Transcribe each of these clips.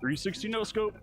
360 no scope.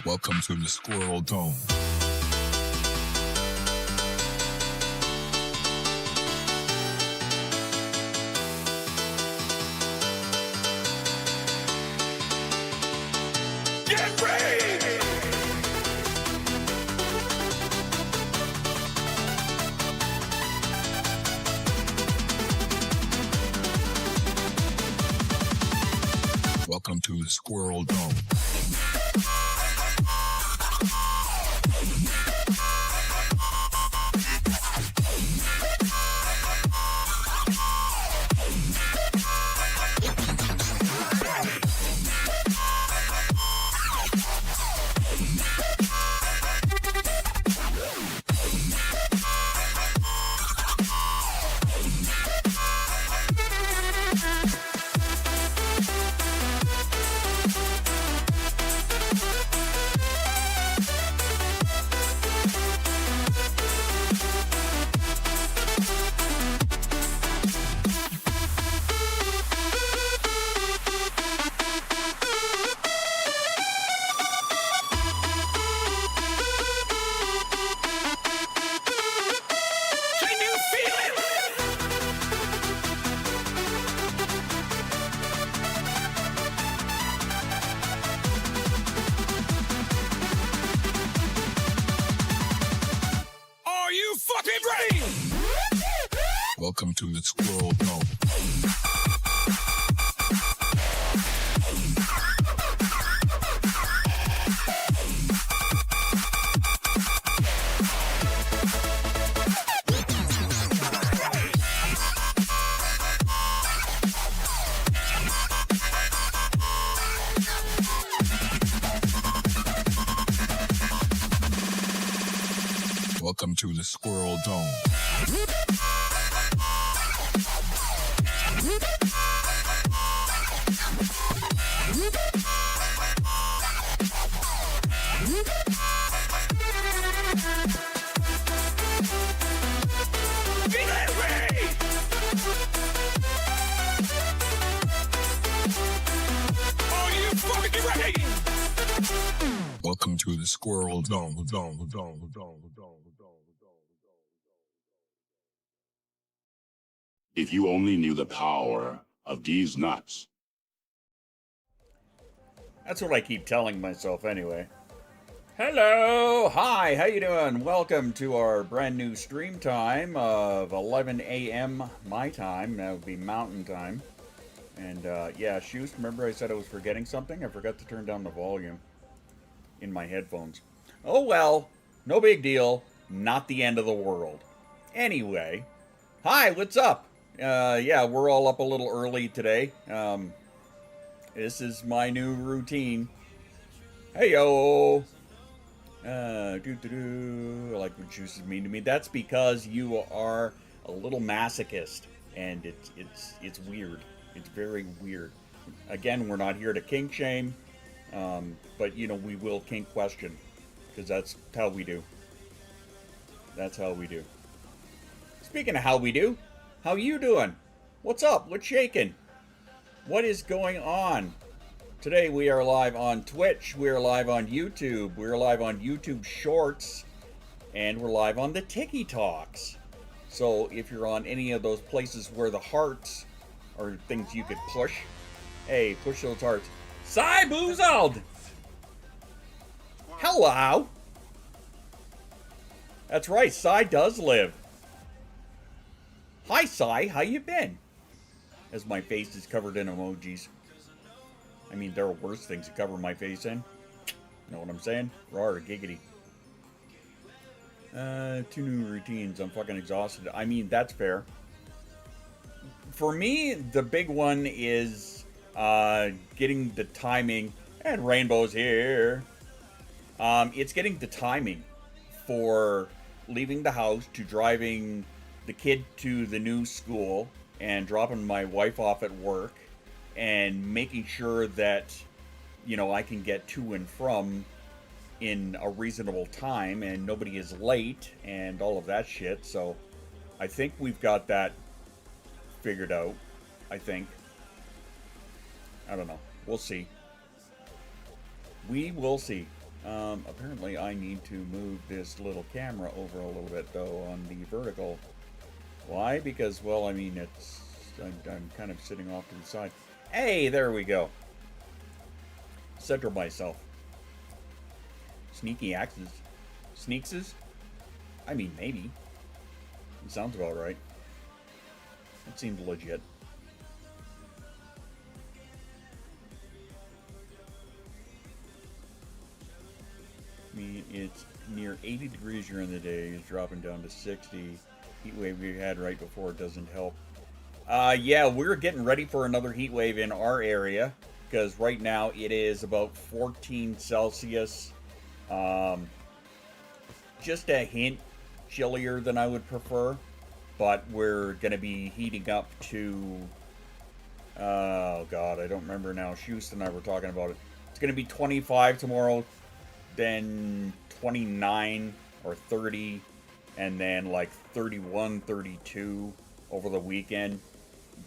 Welcome to the Squirrel Dome. Get ready! Welcome to the Squirrel Dome. Welcome to the Squirrel Dome. Welcome to the Squirrel Dome. Welcome squirrel dome. If you only knew the power of these nuts. That's what I keep telling myself anyway. Hello! Hi, how you doing? Welcome to our brand new stream time of 11 a.m. my time. That would be mountain time. And yeah, Shoes, remember I said I was forgetting something? I forgot to turn down the volume in my headphones. Oh well, no big deal. Not the end of the world. Anyway, hi, what's up? Yeah, we're all up a little early today. This is my new routine. Hey yo! I like when Juice is mean to me. That's because you are a little masochist, and it's weird. It's very weird. Again, we're not here to kink shame, but you know we will kink question, because that's how we do. That's how we do. Speaking of how we do, how you doing? What's up? What's shaking? What is going on? Today we are live on Twitch, we are live on YouTube, we are live on YouTube Shorts, and we're live on the Tiki Talks. So if you're on any of those places where the hearts are things you could push, hey, push those hearts. Cy Boozled! Hello! That's right, Cy does live. Hi Cy, how you been? As my face is covered in emojis. I mean, there are worse things to cover my face in. Know what I'm saying? Rawr, giggity. 2 new routines. I'm fucking exhausted. I mean, that's fair. For me, the big one is getting the timing. And Rainbow's here. It's getting the timing for leaving the house to driving the kid to the new school and dropping my wife off at work. And making sure that, you know, I can get to and from in a reasonable time and nobody is late and all of that shit. So I think we've got that figured out. I think. I don't know. We'll see. We will see. Apparently I need to move this little camera over a little bit though on the vertical. Why? Because, well, I mean, I'm kind of sitting off to the side. Hey, there we go. Center myself. Sneaky axes. Sneakses? I mean, maybe. It sounds about right. It seems legit. I mean, it's near 80 degrees during the day. It's dropping down to 60. Heat wave we had right before doesn't help. Yeah, we're getting ready for another heat wave in our area because right now it is about 14 Celsius. Just a hint chillier than I would prefer, but we're going to be heating up to, oh god, I don't remember now. Shoes and I were talking about it. It's going to be 25 tomorrow, then 29 or 30, and then like 31, 32 over the weekend.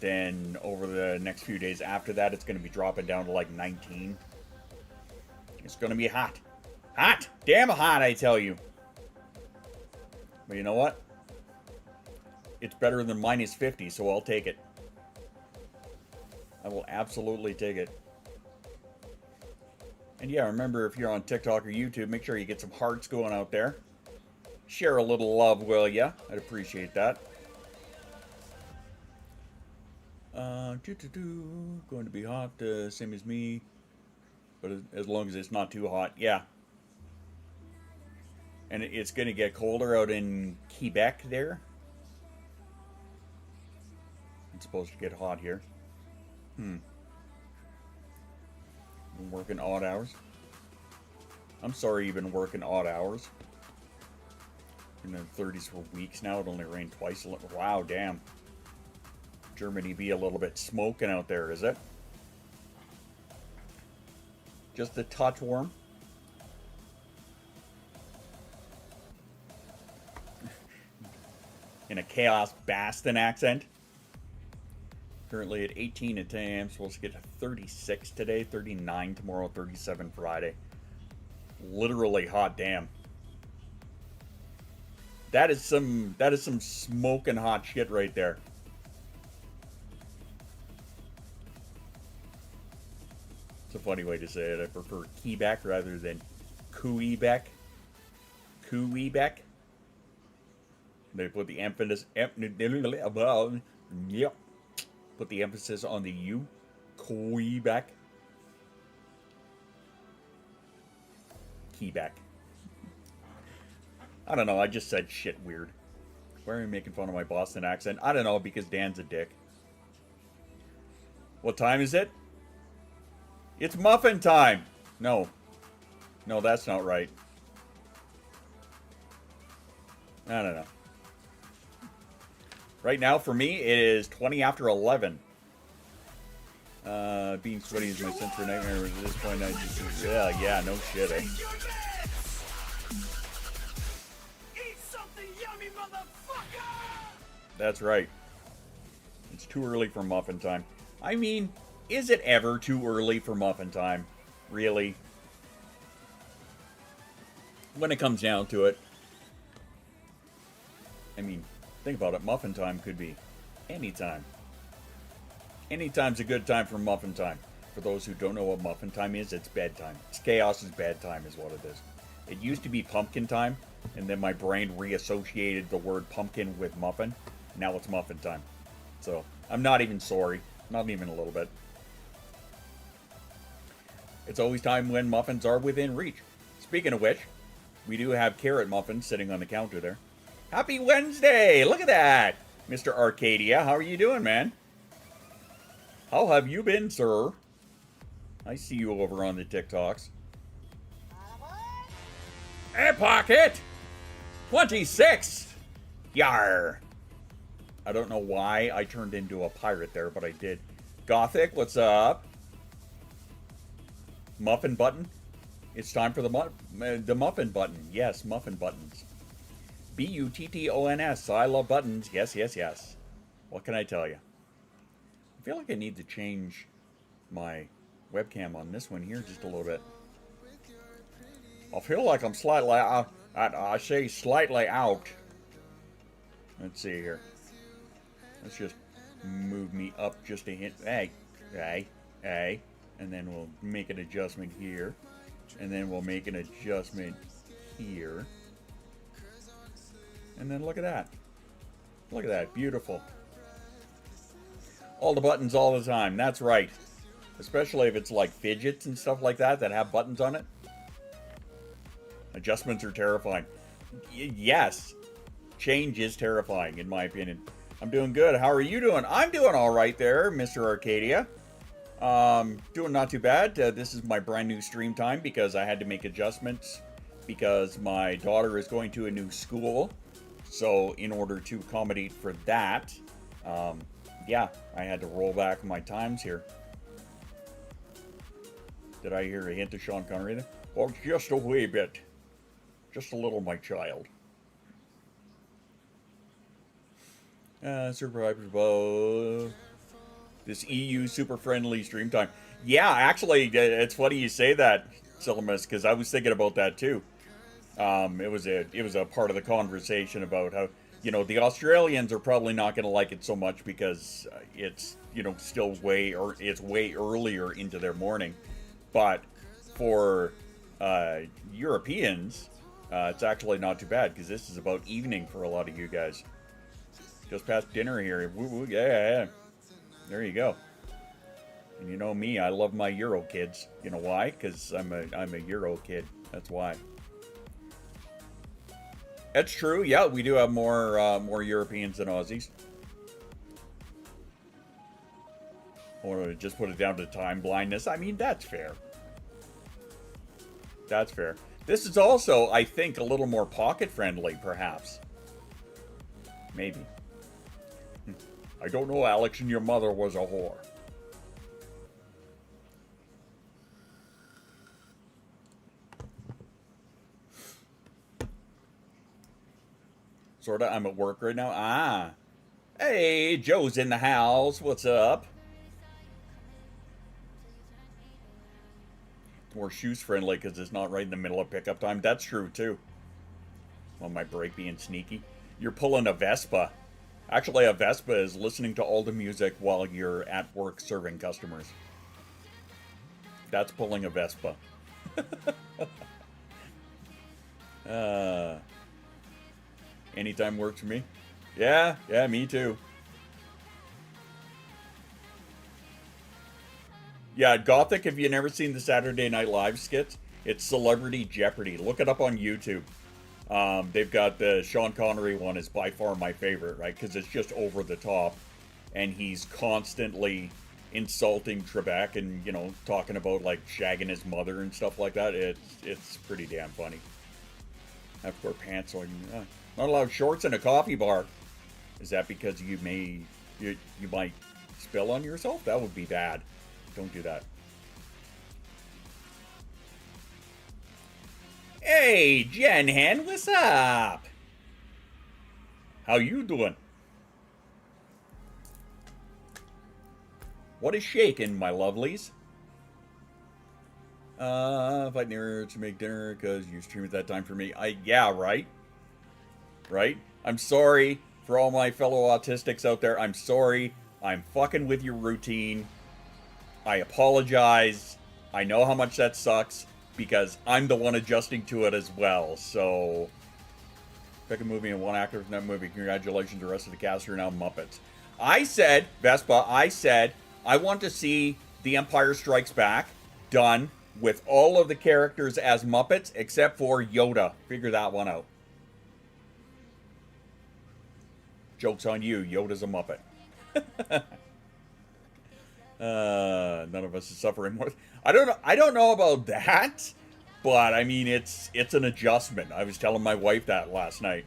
Then over the next few days after that, it's going to be dropping down to like 19. It's going to be hot. Hot! Damn hot, I tell you. But you know what? It's better than minus 50, so I'll take it. I will absolutely take it. And yeah, remember, if you're on TikTok or YouTube, make sure you get some hearts going out there. Share a little love, will ya? I'd appreciate that. Going to be hot, same as me, but as long as it's not too hot, yeah. And it's going to get colder out in Quebec there. It's supposed to get hot here. Been working odd hours. I'm sorry you've been working odd hours. In the 30s for weeks now. It only rained twice. Wow, damn. Germany be a little bit smoking out there, is it? Just a touch warm. In a Chaos Baston accent. Currently at 18 at 10 a.m. Supposed to get to 36 today, 39 tomorrow, 37 Friday. Literally hot damn. That is some smoking hot shit right there. It's a funny way to say it. I prefer Quebec rather than Quebec. Quebec. They put the emphasis. Yep. Put the emphasis on the U. Quebec. Quebec. I don't know. I just said shit weird. Why are you making fun of my Boston accent? I don't know, because Dan's a dick. What time is it? It's muffin time. No. No, that's not right. I don't know. Right now, for me, it is 20 after 11. Being sweaty is my central nightmare. At this point, I just... Yeah, no shit, eh? That's right. It's too early for muffin time. I mean, is it ever too early for muffin time? Really? When it comes down to it. I mean, think about it. Muffin time could be any time. Any time's a good time for muffin time. For those who don't know what muffin time is, it's bedtime. It's chaos's bedtime is what it is. It used to be pumpkin time, and then my brain reassociated the word pumpkin with muffin. Now it's muffin time. So, I'm not even sorry. Not even a little bit. It's always time when muffins are within reach. Speaking of which, we do have carrot muffins sitting on the counter there. Happy Wednesday! Look at that! Mr. Arcadia, how are you doing, man? How have you been, sir? I see you over on the TikToks. Hey, Pocket! 26! Yar! I don't know why I turned into a pirate there, but I did. Gothic, what's up? Muffin button? It's time for the muffin button. Yes, muffin buttons. B-U-T-T-O-N-S. I love buttons. Yes, yes, yes. What can I tell you? I feel like I need to change my webcam on this one here just a little bit. I feel like I'm slightly out. I say slightly out. Let's see here. Let's just move me up just a hint. Hey. And then we'll make an adjustment here. And then we'll make an adjustment here. And then look at that. Look at that. Beautiful. All the buttons all the time. That's right. Especially if it's like fidgets and stuff like that have buttons on it. Adjustments are terrifying. Yes. Change is terrifying, in my opinion. I'm doing good. How are you doing? I'm doing all right there, Mr. Arcadia. Doing not too bad. This is my brand new stream time because I had to make adjustments because my daughter is going to a new school. So in order to accommodate for that, yeah, I had to roll back my times here. Did I hear a hint of Sean Connery there? Oh, just a wee bit. Just a little, my child. Survivors above. This EU super friendly stream time. Yeah, actually, it's funny you say that, Silamus, because I was thinking about that too. It was a part of the conversation about how, you know, the Australians are probably not going to like it so much because it's, you know, still way earlier into their morning. But for Europeans, it's actually not too bad because this is about evening for a lot of you guys. Just past dinner here. Woo woo, yeah. There you go. And you know me, I love my Euro kids. You know why? Because I'm a Euro kid. That's why. That's true. Yeah, we do have more Europeans than Aussies. Or just put it down to time blindness. I mean, that's fair. That's fair. This is also, I think, a little more pocket friendly, perhaps. Maybe. I don't know, Alex, and your mother was a whore. Sorta, I'm at work right now. Ah. Hey, Joe's in the house. What's up? more shoes friendly because it's not right in the middle of pickup time. That's true too. On my break being sneaky. You're pulling a Vespa. Actually, a Vespa is listening to all the music while you're at work serving customers. That's pulling a Vespa. Anytime works for me. Yeah, me too. Yeah, Gothic, if you've never seen the Saturday Night Live skits, it's Celebrity Jeopardy. Look it up on YouTube. They've got the Sean Connery one is by far my favorite, right? Because it's just over the top. And he's constantly insulting Trebek and, you know, talking about, like, shagging his mother and stuff like that. It's pretty damn funny. I have to wear pants, so not allowed shorts in a coffee bar. Is that because you might spill on yourself? That would be bad. Don't do that. Hey, Jen Hen, what's up? How you doing? What is shaking, my lovelies? Fight nearer to make dinner because you stream at that time for me. Yeah, right? Right? I'm sorry for all my fellow autistics out there. I'm sorry. I'm fucking with your routine. I apologize. I know how much that sucks because I'm the one adjusting to it as well. So, pick a movie and one actor from that movie. Congratulations, the rest of the cast are now Muppets. I said, Vespa, I want to see The Empire Strikes Back done with all of the characters as Muppets except for Yoda. Figure that one out. Joke's on you. Yoda's a Muppet. None of us is suffering more. I don't know about that, but I mean it's an adjustment. I was telling my wife that last night.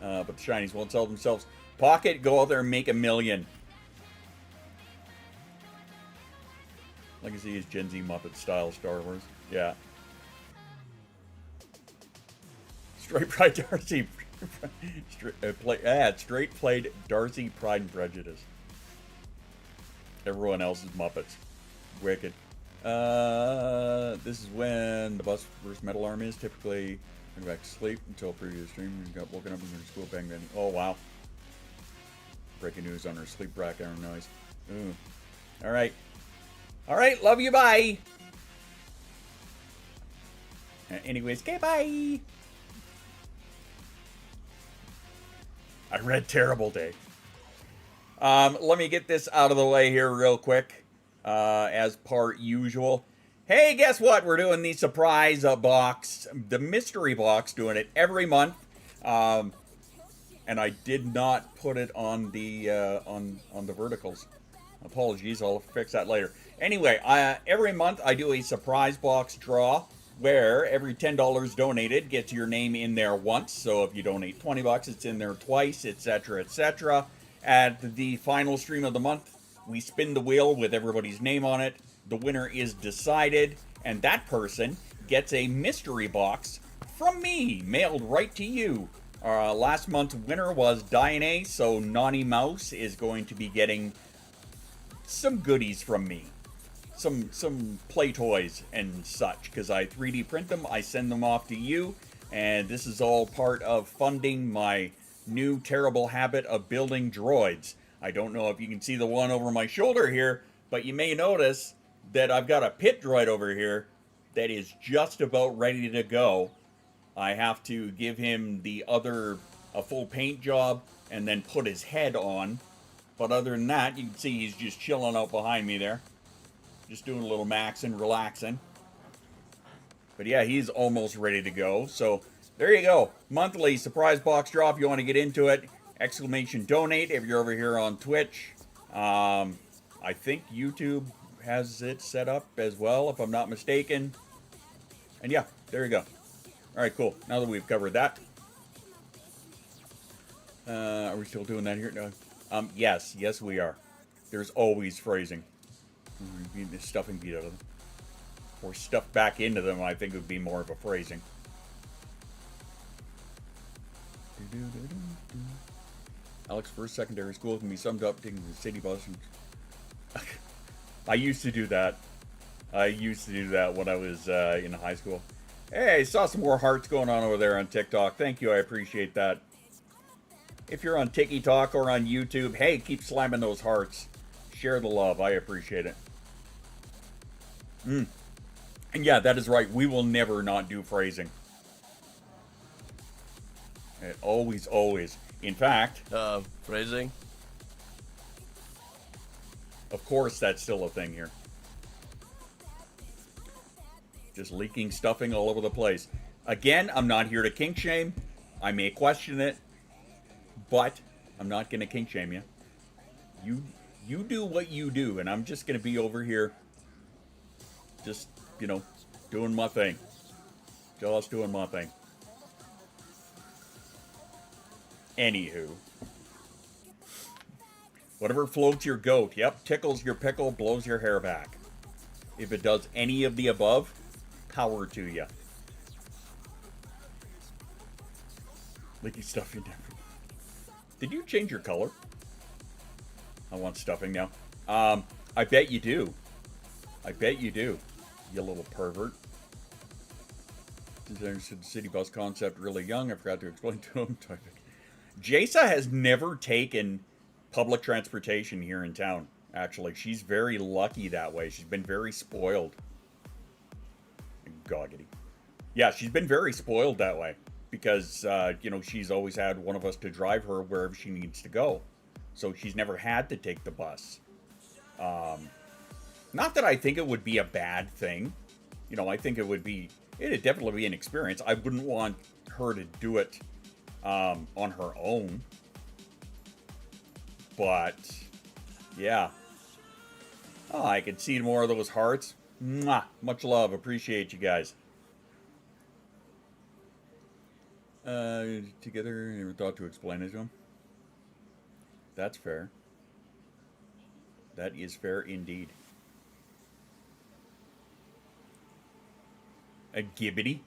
But the shinies won't sell themselves. Pocket, go out there and make $1 million. Legacy is Gen Z Muppet style Star Wars. Yeah. Straight Pride Darcy. Straight played Darcy Pride and Prejudice. Everyone else is Muppets. Wicked. This is when the bus versus metal arm is. Typically, going back to sleep until previous stream. You got woken up in your school bang bang. Oh, wow. Breaking news on her sleep background noise. Ooh. Alright. Alright, love you, bye! Anyways, okay, bye! I read Terrible Day. Let me get this out of the way here real quick, as per usual. Hey, guess what? We're doing the surprise box, the mystery box, doing it every month. And I did not put it on the verticals. Apologies, I'll fix that later. Anyway, every month I do a surprise box draw where every $10 donated gets your name in there once. So if you donate $20, it's in there twice, etc., etc. At the final stream of the month, we spin the wheel with everybody's name on it. The winner is decided, and that person gets a mystery box from me, mailed right to you. Last month's winner was Diane, so Naughty Mouse is going to be getting some goodies from me. Some play toys and such, because I 3D print them, I send them off to you, and this is all part of funding my new terrible habit of building droids. I don't know if you can see the one over my shoulder here, but you may notice that I've got a pit droid over here that is just about ready to go. I have to give him a full paint job and then put his head on. But other than that, you can see he's just chilling out behind me there. Just doing a little maxing, relaxing. But yeah, he's almost ready to go. So there you go. Monthly surprise box draw if you want to get into it. Exclamation donate if you're over here on Twitch. I think YouTube has it set up as well, if I'm not mistaken. And yeah, there you go. Alright, cool. Now that we've covered that. Are we still doing that here? No. Yes, we are. There's always phrasing. Stuffing beat out of them. Or stuff back into them, I think would be more of a phrasing. Alex, first secondary school can be summed up taking the city bus. I used to do that. I used to do that when I was in high school. Hey, I saw some more hearts going on over there on TikTok. Thank you, I appreciate that. If you're on TikTok or on YouTube, hey, keep slamming those hearts. Share the love, I appreciate it. And yeah, that is right, we will never not do phrasing. Always, always. In fact... Phrasing? Of course, that's still a thing here. Just leaking stuffing all over the place. Again, I'm not here to kink shame. I may question it, but I'm not going to kink shame you. You do what you do, and I'm just going to be over here just, you know, doing my thing. Just doing my thing. Anywho. Whatever floats your goat. Yep, tickles your pickle, blows your hair back. If it does any of the above, power to you. Licky stuffing. Did you change your color? I want stuffing now. I bet you do. I bet you do. You little pervert. Since I understood the city bus concept really young, I forgot to explain to him. Jasa has never taken public transportation here in town, actually. She's very lucky that way. She's been very spoiled. Goggity. Yeah, she's been very spoiled that way. Because, you know, she's always had one of us to drive her wherever she needs to go. So she's never had to take the bus. Not that I think it would be a bad thing. You know, I think it'd definitely be an experience. I wouldn't want her to do it on her own. But, yeah. Oh, I can see more of those hearts. Mwah! Much love. Appreciate you guys. Together, never thought to explain it to him. That's fair. That is fair indeed. A gibbity?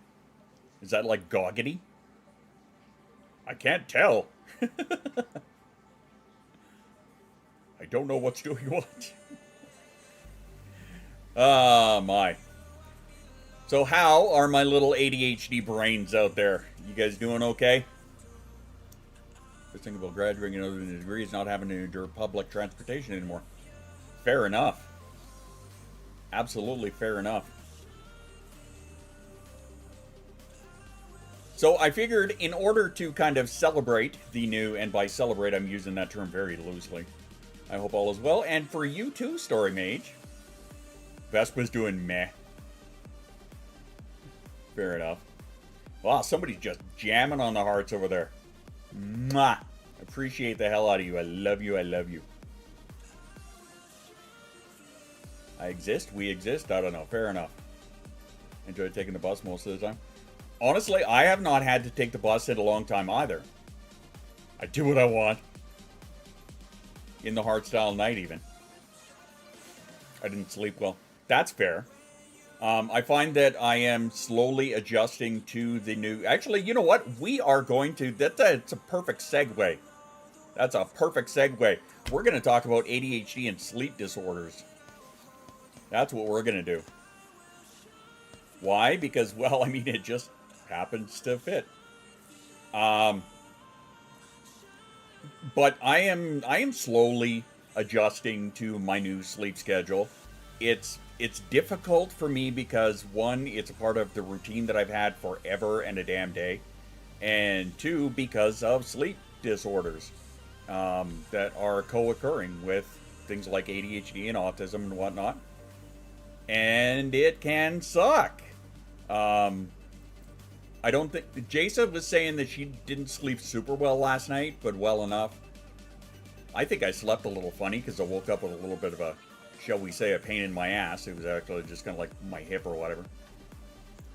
Is that like goggity? I can't tell. I don't know what's doing what. Ah, my. So how are my little ADHD brains out there? You guys doing okay? Just thinking about graduating another degree is not having to endure public transportation anymore. Fair enough. Absolutely fair enough. So I figured in order to kind of celebrate the new, and by celebrate I'm using that term very loosely. I hope all is well. And for you too, Story Mage. Vespa's doing meh. Fair enough. Wow, somebody's just jamming on the hearts over there. Mwah! Appreciate the hell out of you. I love you. I love you. I exist. We exist. I don't know. Fair enough. Enjoy taking the bus most of the time. Honestly, I have not had to take the bus in a long time either. I do what I want. In the hard-style night, even. I didn't sleep well. That's fair. I find that I am slowly adjusting to the new... Actually, you know what? We are going to... It's a perfect segue. That's a perfect segue. We're going to talk about ADHD and sleep disorders. That's what we're going to do. Why? Because, well, I mean, it just happens to fit. But I am slowly adjusting to my new sleep schedule. It's difficult for me because, one, it's a part of the routine that I've had forever and a damn day. And two, because of sleep disorders that are co-occurring with things like ADHD and autism and whatnot. And it can suck. I don't think... Jasa was saying that she didn't sleep super well last night, but well enough. I think I slept a little funny because I woke up with a little bit of a, shall we say, a pain in my ass. It was actually just kind of like my hip or whatever.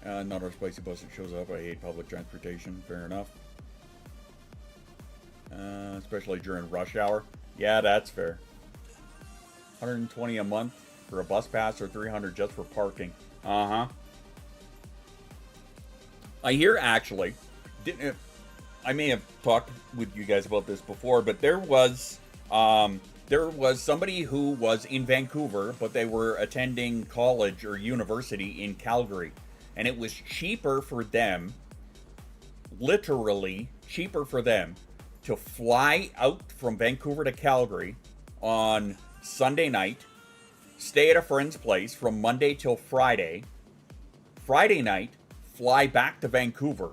Not our spicy bus that shows up. I hate public transportation. Fair enough. Especially during rush hour. Yeah, that's fair. $120 a month for a bus pass or $300 just for parking. Uh-huh. I hear, actually, I may have talked with you guys about this before, but there was there was somebody who was in Vancouver, but they were attending college or university in Calgary. And it was cheaper for them, literally cheaper for them, to fly out from Vancouver to Calgary on Sunday night, stay at a friend's place from Monday till Friday, Friday night, fly back to Vancouver.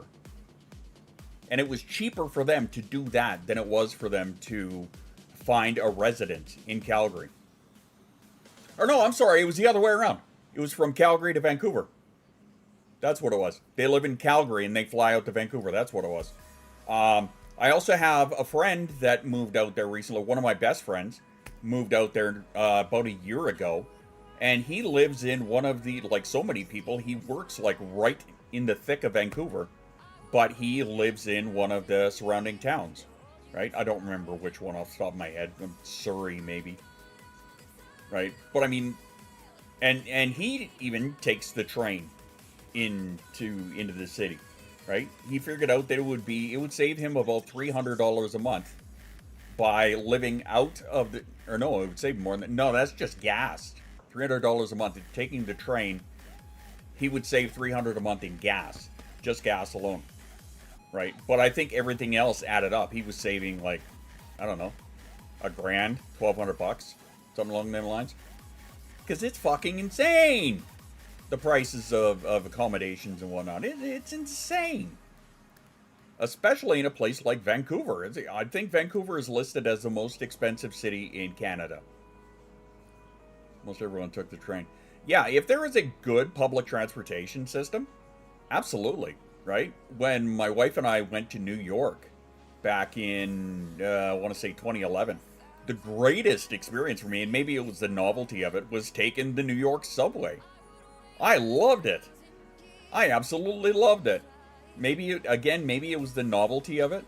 And it was cheaper for them to do that than it was for them to find a residence in Calgary. Or no, I'm sorry, it was the other way around. It was from Calgary to Vancouver. That's what it was. They live in Calgary and they fly out to Vancouver. That's what it was. I also have a friend that moved out there recently. One of my best friends moved out there about a year ago. And he lives in one of the, like so many people, he works like right in the thick of Vancouver. But he lives in one of the surrounding towns. Right? I don't remember which one off the top of my head. Surrey, maybe. Right? But I mean, and he even takes the train into the city. Right? He figured out that it would save him about $300 a month by living out of the, or no, it would save more than, no, that's just gas. $300 a month. Taking the train, he would save $300 a month in gas. Just gas alone. Right? But I think everything else added up. He was saving like, I don't know, $1,000, $1,200, something along those lines. Because it's fucking insane. The prices of accommodations and whatnot. It's insane. Especially in a place like Vancouver. I think Vancouver is listed as the most expensive city in Canada. Most everyone took the train. Yeah, if there is a good public transportation system, absolutely. Right? When my wife and I went to New York back in, I want to say 2011, the greatest experience for me, and maybe it was the novelty of it, was taking the New York subway. I loved it. I absolutely loved it. Maybe it was the novelty of it,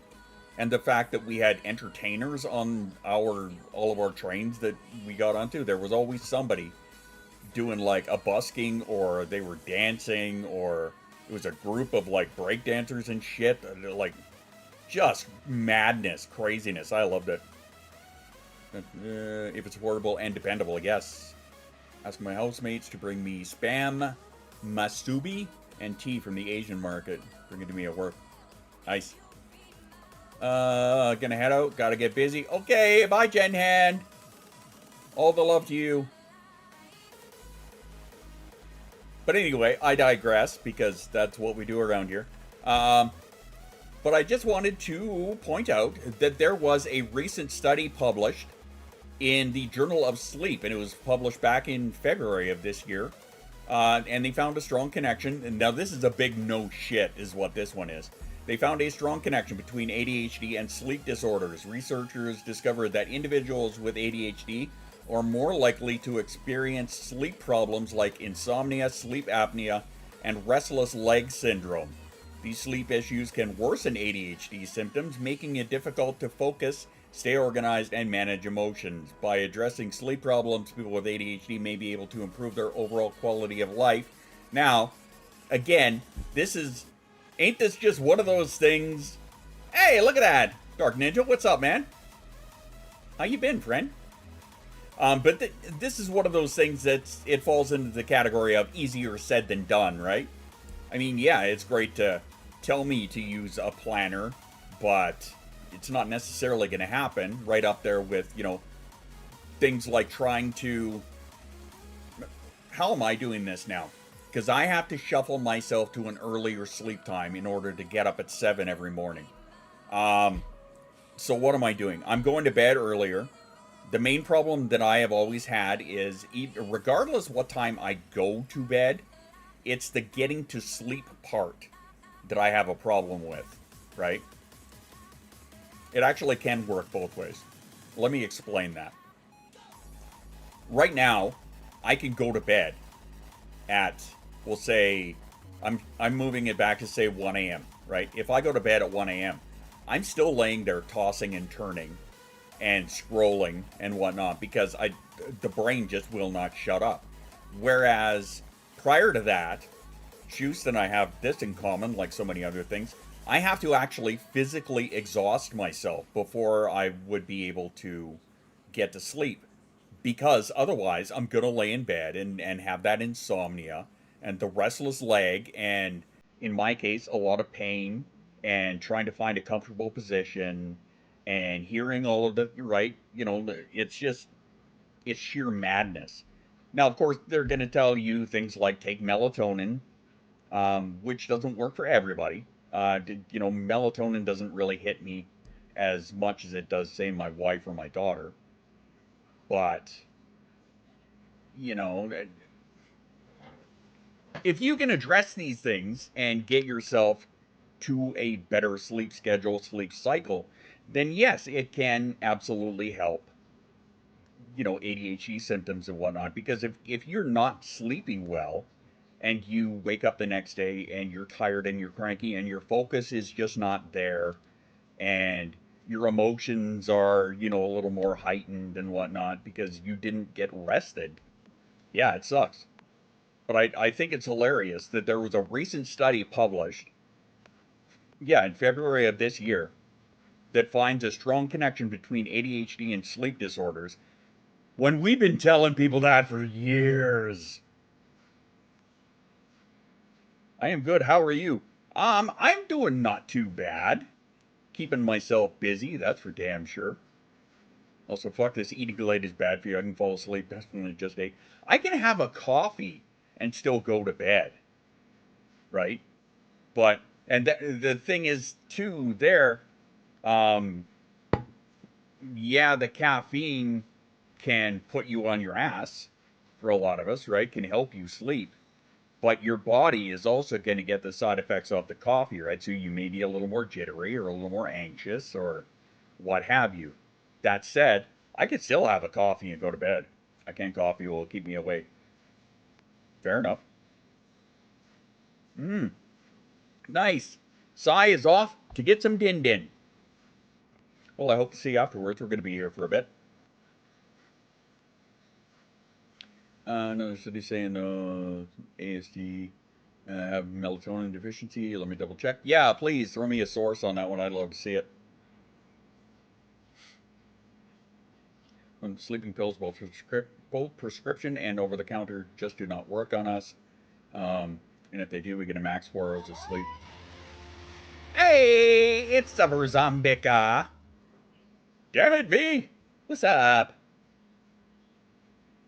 and the fact that we had entertainers on all of our trains that we got onto. There was always somebody doing like a busking, or they were dancing, or it was a group of like break dancers and shit. Like just madness, craziness. I loved it. If it's affordable and dependable, yes. Ask my housemates to bring me spam, masubi, and tea from the Asian market. Bring it to me at work. Nice. Gonna head out. Gotta get busy. Okay, bye, Jen Han. All the love to you. But anyway, I digress, because that's what we do around here. But I just wanted to point out that there was a recent study published in the Journal of Sleep, and it was published back in February of this year. And they found a strong connection. And now this is a big no shit, is what this one is. They found a strong connection between ADHD and sleep disorders. Researchers discovered that individuals with ADHD are more likely to experience sleep problems like insomnia, sleep apnea, and restless leg syndrome. These sleep issues can worsen ADHD symptoms, making it difficult to focus, stay organized, and manage emotions. By addressing sleep problems, people with ADHD may be able to improve their overall quality of life. Now, again, ain't this just one of those things? Hey, look at that! Dark Ninja, what's up, man? How you been, friend? But this is one of those things it falls into the category of easier said than done, right? I mean, yeah, it's great to tell me to use a planner, but it's not necessarily going to happen. Right up there with, things like trying to... How am I doing this now? Because I have to shuffle myself to an earlier sleep time in order to get up at 7 every morning. So what am I doing? I'm going to bed earlier. The main problem that I have always had is, regardless what time I go to bed, it's the getting to sleep part that I have a problem with, right? It actually can work both ways. Let me explain that. Right now, I can go to bed at, we'll say, I'm moving it back to say 1 a.m., right? If I go to bed at 1 a.m., I'm still laying there tossing and turning and scrolling and whatnot, because the brain just will not shut up. Whereas prior to that, Shust and I have this in common, like so many other things. I have to actually physically exhaust myself before I would be able to get to sleep, because otherwise I'm gonna lay in bed and have that insomnia and the restless leg, and in my case a lot of pain, and trying to find a comfortable position and hearing all of the right, it's just, it's sheer madness. Now of course they're going to tell you things like take melatonin, which doesn't work for everybody. Melatonin doesn't really hit me as much as it does, say, my wife or my daughter. But, you know, if you can address these things and get yourself to a better sleep schedule, sleep cycle, then yes, it can absolutely help, ADHD symptoms and whatnot. Because if you're not sleeping well and you wake up the next day and you're tired and you're cranky and your focus is just not there, and your emotions are, a little more heightened and whatnot because you didn't get rested, yeah, it sucks. But I think it's hilarious that there was a recent study published, yeah, in February of this year, that finds a strong connection between ADHD and sleep disorders, when we've been telling people that for years. I am good. How are you? I'm doing not too bad. Keeping myself busy, that's for damn sure. Also, fuck this, eating late is bad for you. I can fall asleep. That's when I just ate. I can have a coffee and still go to bed, right? But, and the thing is, too, there, um, yeah, the caffeine can put you on your ass for a lot of us, right? Can help you sleep. But your body is also going to get the side effects of the coffee, right? So you may be a little more jittery or a little more anxious or what have you. That said, I could still have a coffee and go to bed. I can't, coffee will keep me awake. Fair enough. Nice. Sai is off to get some din din. Well, I hope to see you afterwards. We're going to be here for a bit. Another study saying ASD have melatonin deficiency. Let me double check. Yeah, please throw me a source on that one. I'd love to see it. When sleeping pills, both prescription and over the counter, just do not work on us. And if they do, we get a max 4 hours of sleep. Hey, it's Summer Zombica. Damn it, V. What's up?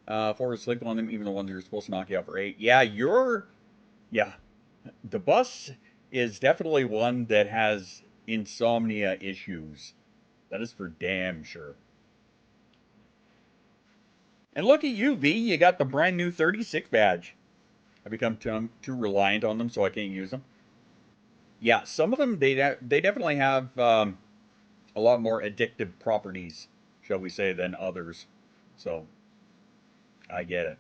4 hours sleep on them, even the ones you're supposed to knock you out for 8. Yeah, yeah. The bus is definitely one that has insomnia issues. That is for damn sure. And look at you, V. You got the brand new 36 badge. I become too reliant on them, so I can't use them. Yeah, some of them, they definitely have a lot more addictive properties, shall we say, than others. So, I get it.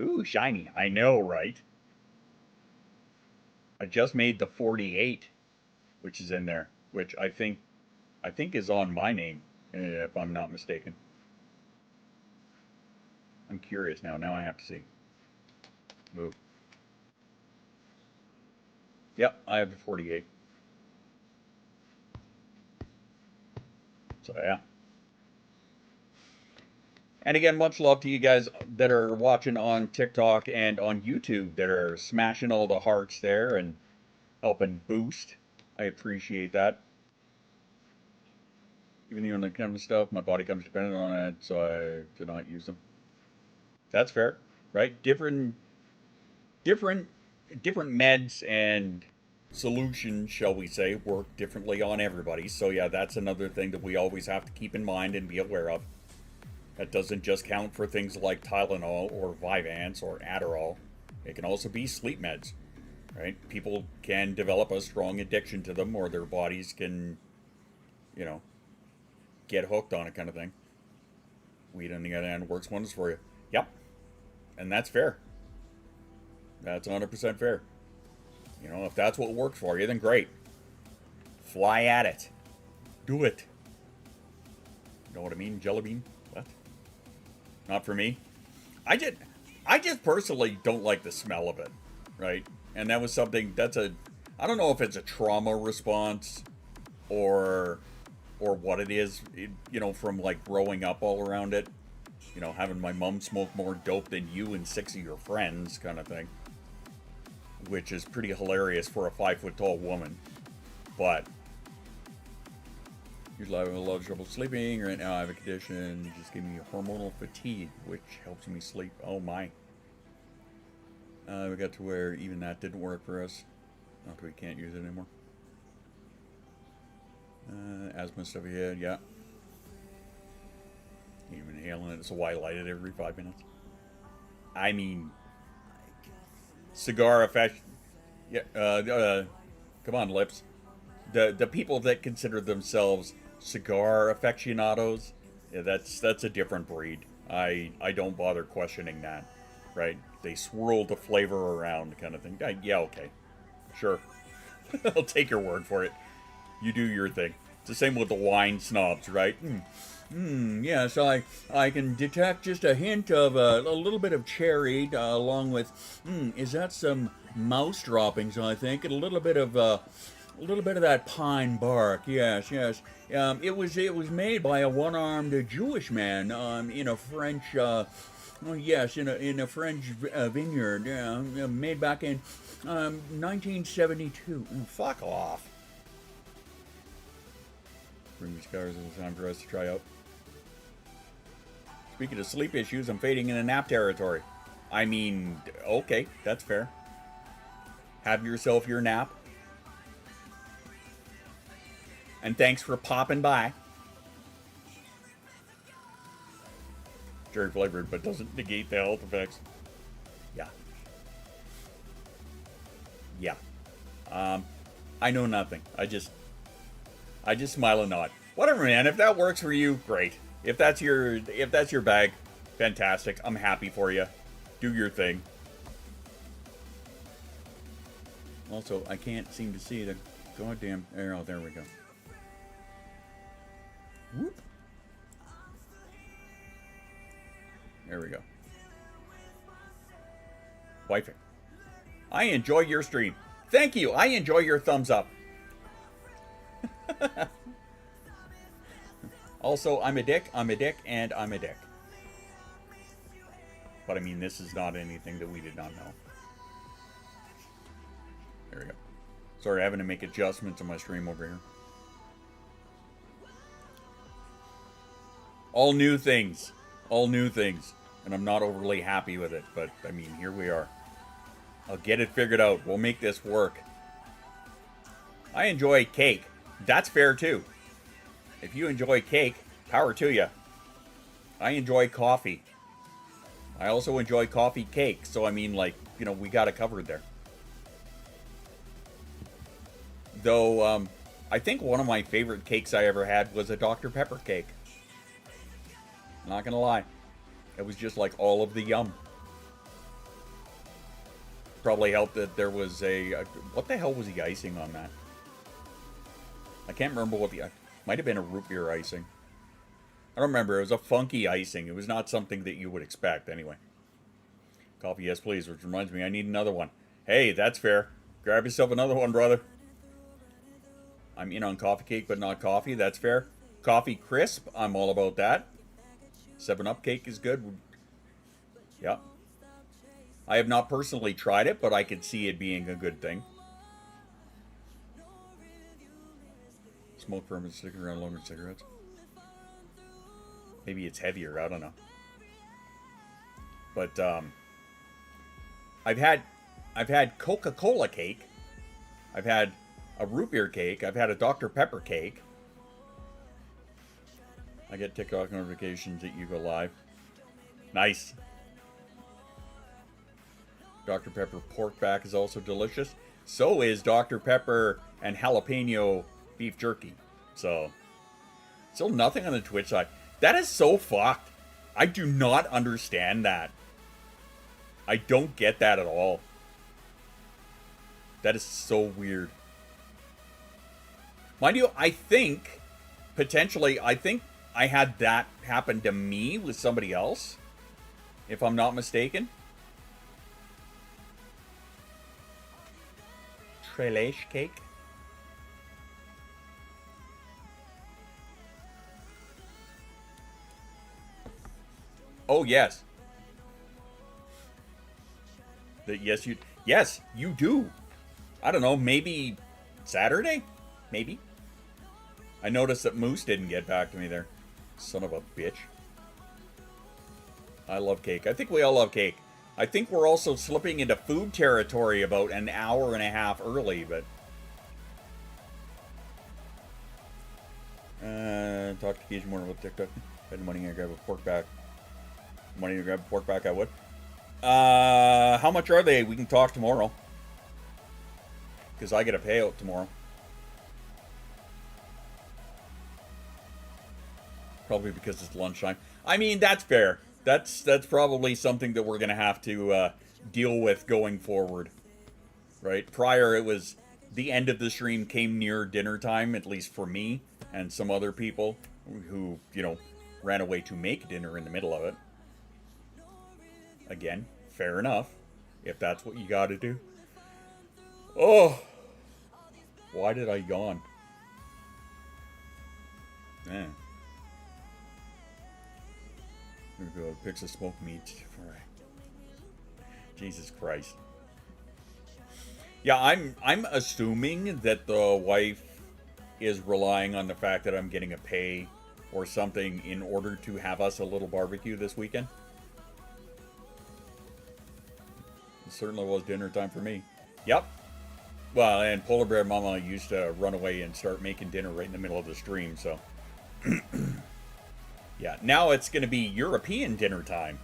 Ooh, shiny. I know, right? I just made the 48, which is in there, which I think is on my name, if I'm not mistaken. I'm curious now. Now I have to see. Move. Yep, I have the 48. So yeah. And again, much love to you guys that are watching on TikTok and on YouTube that are smashing all the hearts there and helping boost. I appreciate that. Even though the kind of stuff, my body comes dependent on it, so I do not use them. That's fair, right? Different, different meds and solutions, shall we say, work differently on everybody. So yeah, that's another thing that we always have to keep in mind and be aware of. That doesn't just count for things like Tylenol or Vyvanse or Adderall. It can also be sleep meds, right? People can develop a strong addiction to them, or their bodies can, get hooked on it, kind of thing. Weed, on the other hand, works wonders for you. Yep. And that's fair. That's 100% fair. If that's what works for you, then great. Fly at it. Do it. You know what I mean? Jelly bean? What? Not for me. I just personally don't like the smell of it, right? And that was something I don't know if it's a trauma response or or what it is, from like growing up all around it. Having my mom smoke more dope than you and 6 of your friends kind of thing. Which is pretty hilarious for a 5-foot-tall woman. But usually I have a lot of trouble sleeping. Right now I have a condition just giving me hormonal fatigue, which helps me sleep. Oh my. We got to where even that didn't work for us. Not that we can't use it anymore. Asthma stuff ahead, yeah. Even inhaling it, so why light it every 5 minutes? I mean, cigar effect. Yeah, come on, lips. The people that consider themselves cigar aficionados, yeah, that's a different breed. I don't bother questioning that, right? They swirl the flavor around, kind of thing. Yeah, okay, sure. I'll take your word for it. You do your thing. It's the same with the wine snobs, right? Yes, I can detect just a hint of a little bit of cherry, along with, is that some mouse droppings? I think, and a little bit of that pine bark. Yes, yes. It was made by a one-armed Jewish man, in a French, in a French vineyard, made back in 1972. Fuck off. Bring these cars, it's time for us to try out. Speaking of sleep issues, I'm fading into nap territory. I mean, okay, that's fair. Have yourself your nap. And thanks for popping by. Cherry flavored, but doesn't negate the health effects. Yeah. Yeah. I know nothing. I just smile and nod. Whatever, man. If that works for you, great. If that's your bag, fantastic. I'm happy for you. Do your thing. Also, I can't seem to see the goddamn arrow. There we go. Whoop. There we go. Wifing. I enjoy your stream. Thank you. I enjoy your thumbs up. Also, I'm a dick, and I'm a dick. But I mean, this is not anything that we did not know. There we go. Sorry, having to make adjustments on my stream over here. All new things. All new things. And I'm not overly happy with it, but I mean, here we are. I'll get it figured out. We'll make this work. I enjoy cake. That's fair too. If you enjoy cake, power to you. I enjoy coffee. I also enjoy coffee cake, so I mean, like, we got it covered there. Though, I think one of my favorite cakes I ever had was a Dr. Pepper cake. Not gonna lie. It was just like all of the yum. Probably helped that there was what the hell was the icing on that? I can't remember what might have been a root beer icing. I don't remember. It was a funky icing. It was not something that you would expect anyway. Coffee, yes please, which reminds me I need another one. Hey, that's fair. Grab yourself another one, brother. I'm in on coffee cake, but not coffee. That's fair. Coffee crisp, I'm all about that. 7-Up cake is good. Yeah. I have not personally tried it, but I could see it being a good thing. Smoke permits sticking around longer than cigarettes. Maybe it's heavier, I don't know. But I've had Coca-Cola cake. I've had a root beer cake. I've had a Dr. Pepper cake. I get TikTok notifications that you go live. Nice. Dr. Pepper pork back is also delicious. So is Dr. Pepper and jalapeno beef jerky. So, still nothing on the Twitch side. That is so fucked. I do not understand that. I don't get that at all. That is so weird. Mind you, I think I had that happen to me with somebody else, if I'm not mistaken. Trelèche cake. Oh, yes. Yes, you do. I don't know, maybe Saturday? Maybe. I noticed that Moose didn't get back to me there. Son of a bitch. I love cake. I think we all love cake. I think we're also slipping into food territory about an hour and a half early, but... talk to Keisha more about TikTok. If I had money to grab a pork back. Money to grab a pork back, I would. How much are they? We can talk tomorrow. Because I get a payout tomorrow. Probably because it's lunchtime. I mean, that's fair. That's probably something that we're going to have to deal with going forward. Right? Prior, it was the end of the stream came near dinner time, at least for me and some other people who, you know, ran away to make dinner in the middle of it. Again, fair enough, if that's what you got to do. Oh, why did I yawn? Man. Here we go. Picks of smoked meat. Jesus Christ. Yeah, I'm assuming that the wife is relying on the fact that I'm getting a pay or something in order to have us a little barbecue this weekend. It certainly was dinner time for me. Yep. Well, and Polar Bear Mama used to run away and start making dinner right in the middle of the stream, so... Yeah, now it's going to be European dinner time.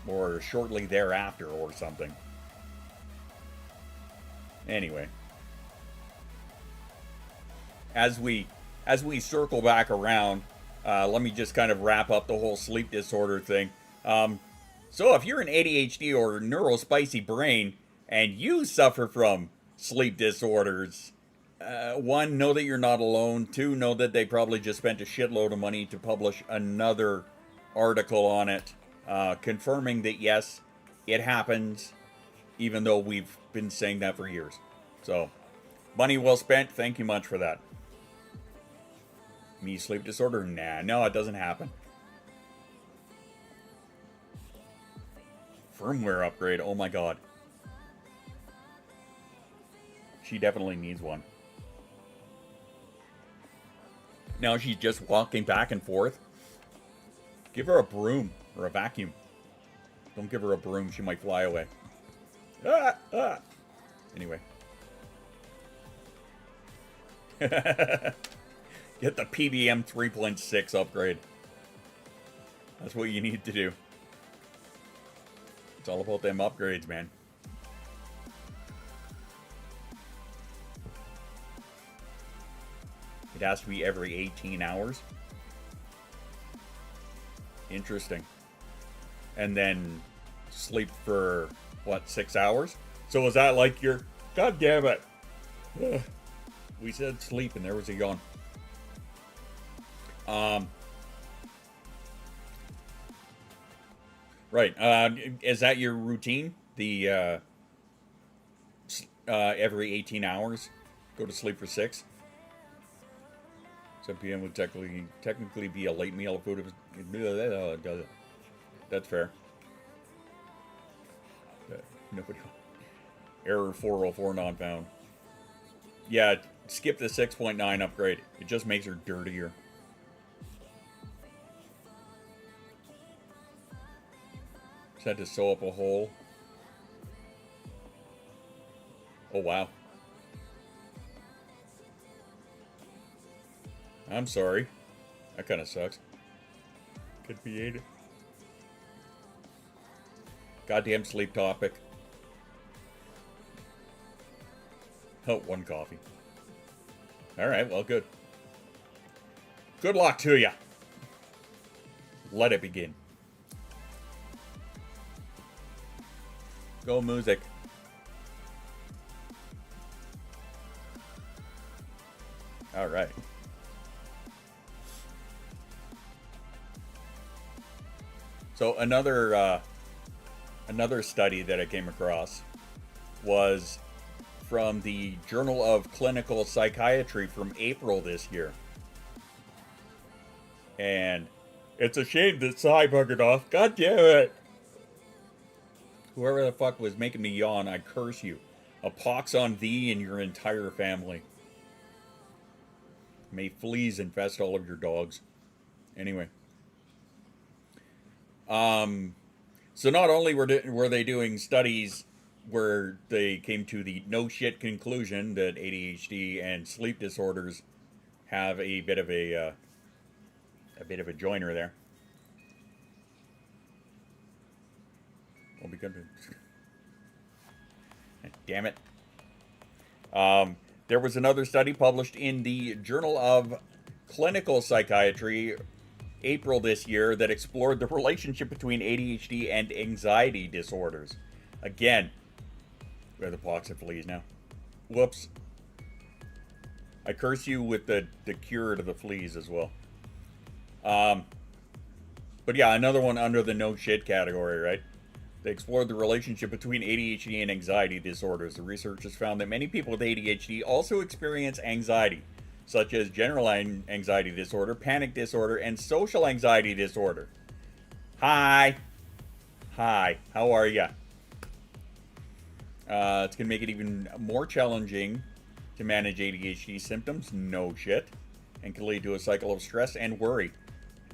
Or shortly thereafter or something. Anyway. As we circle back around, let me just kind of wrap up the whole sleep disorder thing. So if you're an ADHD or neurospicy brain, and you suffer from sleep disorders, one, know that you're not alone. Two, know that they probably just spent a shitload of money to publish another article on it, confirming that yes, it happens, even though we've been saying that for years. So, money well spent. Thank you much for that. Me sleep disorder? Nah, no, it doesn't happen. Firmware upgrade, oh my god. She definitely needs one. Now she's just walking back and forth. Give her a broom or a vacuum. Don't give her a broom, she might fly away. Anyway. Get the PBM 3.6 upgrade. That's what you need to do. It's all about them upgrades, man. It has to be every 18 hours. Interesting. And then sleep for, what, 6 hours? So is that like your... God damn it. Ugh. We said sleep and there was a yawn. Right. Is that your routine? The every 18 hours, go to sleep for 6? 7 p.m. would technically be a late meal of food. That's fair. Nobody. Error 404 not found. Yeah, skip the 6.9 upgrade. It just makes her dirtier. Just had to sew up a hole. Oh, wow. I'm sorry. That kind of sucks. Could be 8. Goddamn sleep topic. Oh, 1 coffee. Alright, well, good. Good luck to you. Let it begin. Go music. Alright. So another study that I came across was from the Journal of Clinical Psychiatry from April this year. And It's a shame that Psy buggered off. God damn it. Whoever the fuck was making me yawn, I curse you. A pox on thee and your entire family. May fleas infest all of your dogs. Anyway. So not only were they doing studies where they came to the no shit conclusion that ADHD and sleep disorders have a bit of a joiner there. Well, be good. Damn it. There was another study published in the Journal of Clinical Psychiatry April this year that explored the relationship between ADHD and anxiety disorders. Again, we have the pox and fleas now. Whoops. I curse you with the cure to the fleas as well. But yeah, another one under the no shit category, right? They explored the relationship between ADHD and anxiety disorders. The researchers found that many people with ADHD also experience anxiety, such as general anxiety disorder, panic disorder, and social anxiety disorder. Hi. Hi. How are ya? It's going to make it even more challenging to manage ADHD symptoms. No shit. And can lead to a cycle of stress and worry.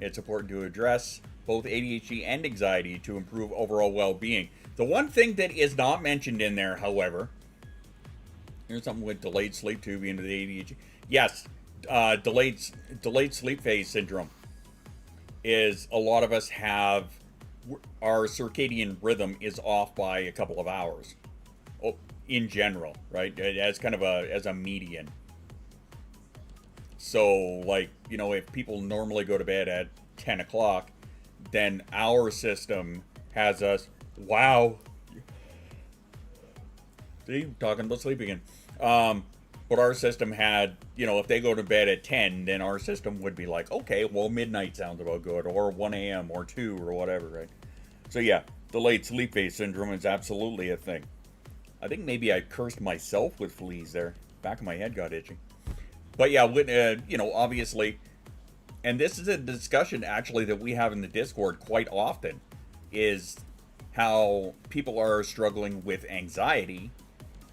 It's important to address both ADHD and anxiety to improve overall well-being. The one thing that is not mentioned in there, however, here's something with delayed sleep too, being the ADHD. Yes, delayed sleep phase syndrome is a lot of us have our circadian rhythm is off by a couple of hours. Oh, in general, right? As kind of as a median. So, like, you know, if people normally go to bed at 10 o'clock, then our system has us, wow. See, talking about sleep again. But our system had, you know, if they go to bed at 10, then our system would be like, okay, well, midnight sounds about good, or 1 a.m., or 2, or whatever, right? So, yeah, delayed sleep phase syndrome is absolutely a thing. I think maybe I cursed myself with fleas there. Back of my head got itchy. But yeah, you know, obviously, and this is a discussion actually that we have in the Discord quite often, is how people are struggling with anxiety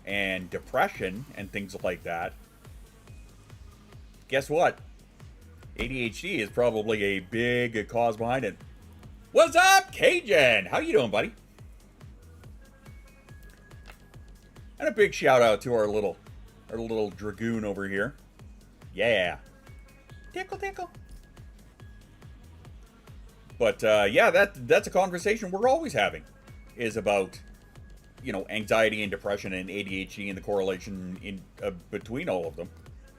and depression and things like that. Guess what? ADHD is probably a big cause behind it. What's up, Cajun? How you doing, buddy? And a big shout out to our little dragoon over here. Yeah. Tickle, tickle. But, yeah, that's a conversation we're always having, is about, you know, anxiety and depression and ADHD and the correlation in between all of them.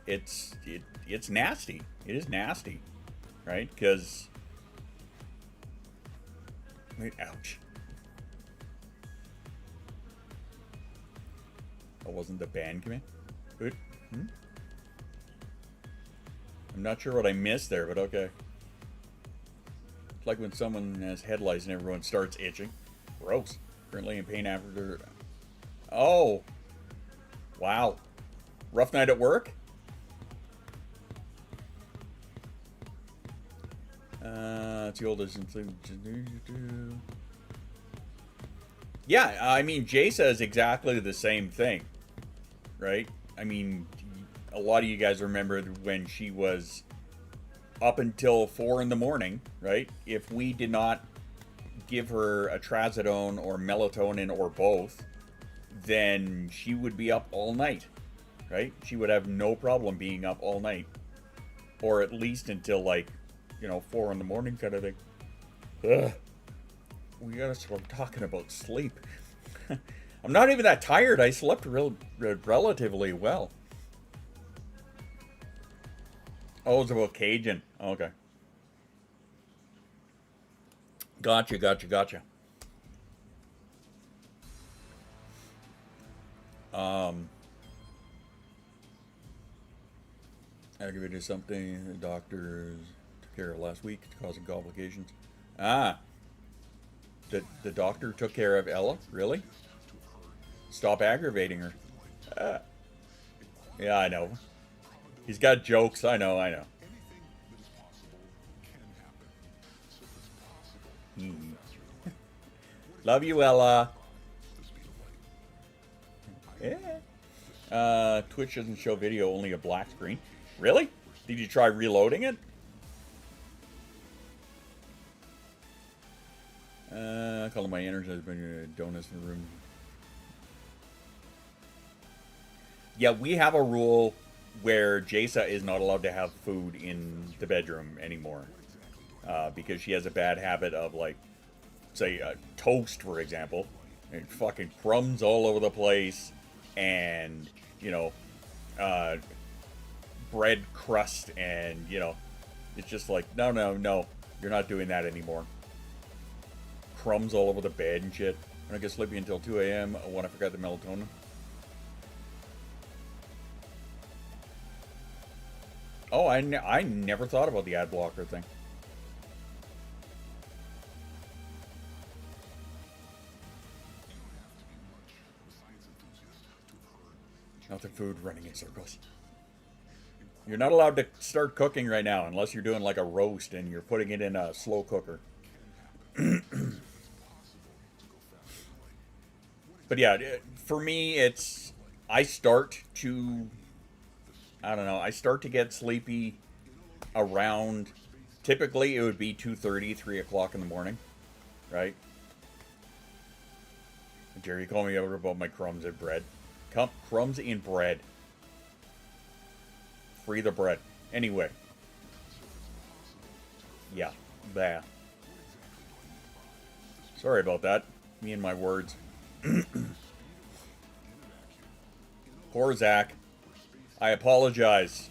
It's nasty. It is nasty, right? Because, wait, ouch. That wasn't the band command. Good. I'm not sure what I missed there, but okay. It's like when someone has head lice and everyone starts itching. Gross. Currently in pain after... Oh. Wow. Rough night at work? It's the oldest... Yeah, I mean, Jay says exactly the same thing. Right? I mean... A lot of you guys remember when she was up until 4 in the morning, right? If we did not give her a trazodone or melatonin or both, then she would be up all night, right? She would have no problem being up all night, or at least until, like, you know, 4 in the morning kind of thing. Ugh. We gotta start talking about sleep. I'm not even that tired. I slept relatively well. Oh, it's about Cajun. Okay. Gotcha. Aggravated something the doctors took care of last week, causing complications. Ah. The doctor took care of Ella? Really? Stop aggravating her. Yeah, I know. He's got jokes. I know. Love you, Ella. Yeah. Twitch doesn't show video, only a black screen. Really? Did you try reloading it? Calling my energy has been donuts in the room. Yeah, we have a rule where Jasa is not allowed to have food in the bedroom anymore. Because she has a bad habit of, like, say, toast, for example. And fucking crumbs all over the place. And, you know, bread crust. And, you know, it's just like, no, you're not doing that anymore. Crumbs all over the bed and shit. I'm gonna get sleepy until 2 a.m. when I forgot the melatonin. Oh, I never thought about the ad blocker thing. Nothing food running in circles. You're not allowed to start cooking right now unless you're doing like a roast and you're putting it in a slow cooker. But yeah, for me, it's, I start to get sleepy around, typically it would be 2:30, 3 o'clock in the morning, right? Jerry called me over about my crumbs and bread. Crumbs in bread. Free the bread. Anyway. Yeah, bah. Sorry about that. Me and my words. Poor Zach. I apologize.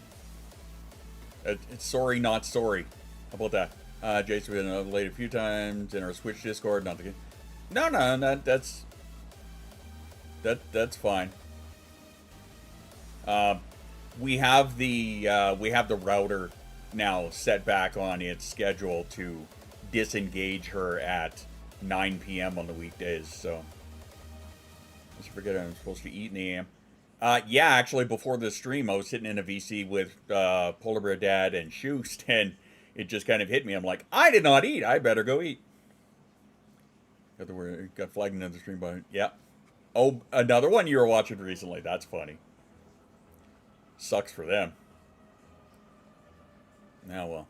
It's sorry, not sorry. How about that? Jason been late a few times in our Switch Discord. Not the game. No, that's fine. We have the router now set back on its schedule to disengage her at 9 p.m. on the weekdays. So. I forget I'm supposed to eat in the AM. Yeah, actually, before this stream, I was sitting in a VC with Polar Bear Dad and Shoost, and it just kind of hit me. I'm like, I did not eat. I better go eat. Got flagged into the stream by, yeah. Oh, another one you were watching recently. That's funny. Sucks for them. Now, well.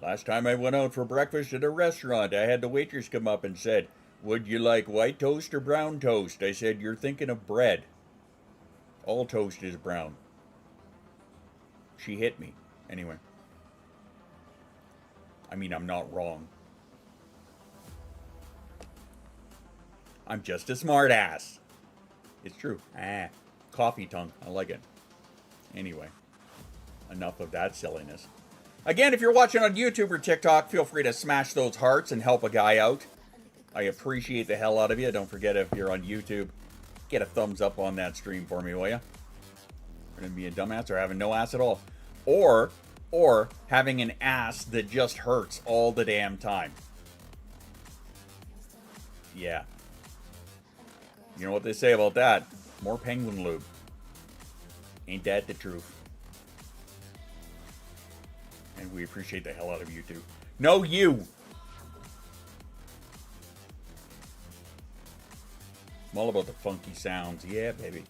Last time I went out for breakfast at a restaurant, I had the waitress come up and said, "Would you like white toast or brown toast?" I said, "You're thinking of bread. All toast is brown." She hit me. Anyway. I mean, I'm not wrong. I'm just a smart ass. It's true. Coffee tongue. I like it. Anyway. Enough of that silliness. Again, if you're watching on YouTube or TikTok, feel free to smash those hearts and help a guy out. I appreciate the hell out of you. Don't forget, if you're on YouTube, get a thumbs up on that stream for me, will ya? You're gonna be a dumbass or having no ass at all. Or having an ass that just hurts all the damn time. Yeah. You know what they say about that? More penguin lube. Ain't that the truth? And we appreciate the hell out of you too. No, you! I'm all about the funky sounds. Yeah, baby.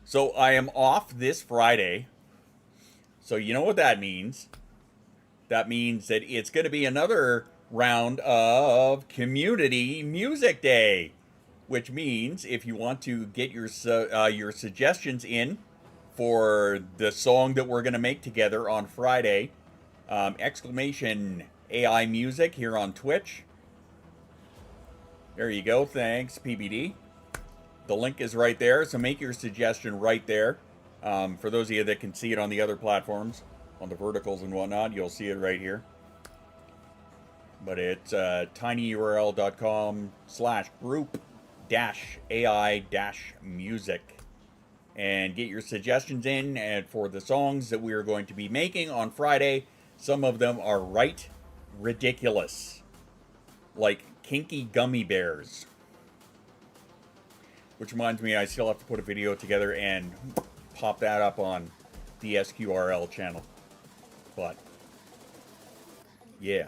So I am off this Friday. So you know what that means. That means that it's going to be another round of Community Music Day. Which means if you want to get your suggestions in for the song that we're going to make together on Friday, exclamation AI Music here on Twitch. There you go. Thanks, PBD. The link is right there, so make your suggestion right there. For those of you that can see it on the other platforms, on the verticals and whatnot, you'll see it right here. But it's tinyurl.com/group-AI-music. And get your suggestions in and for the songs that we are going to be making on Friday. Some of them are right ridiculous. Like Kinky Gummy Bears. Which reminds me, I still have to put a video together and pop that up on the SQRL channel. But Yeah.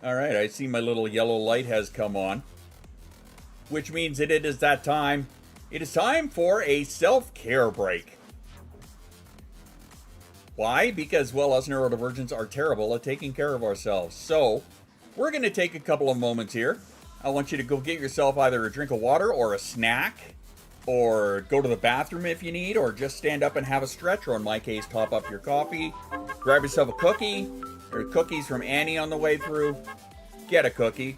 All right, I see my little yellow light has come on, which means that it is that time. It is time for a self-care break. Why? Because, well, us neurodivergents are terrible at taking care of ourselves. So, we're going to take a couple of moments here. I want you to go get yourself either a drink of water or a snack, or go to the bathroom if you need, or just stand up and have a stretch, or in my case, top up your coffee. Grab yourself a cookie. There are cookies from Annie on the way through. Get a cookie.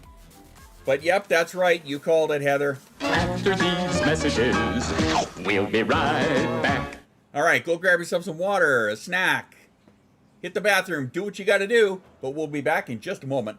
But yep, that's right. You called it, Heather. After these messages, we'll be right back. All right, go grab yourself some water, a snack. Hit the bathroom. Do what you got to do. But we'll be back in just a moment.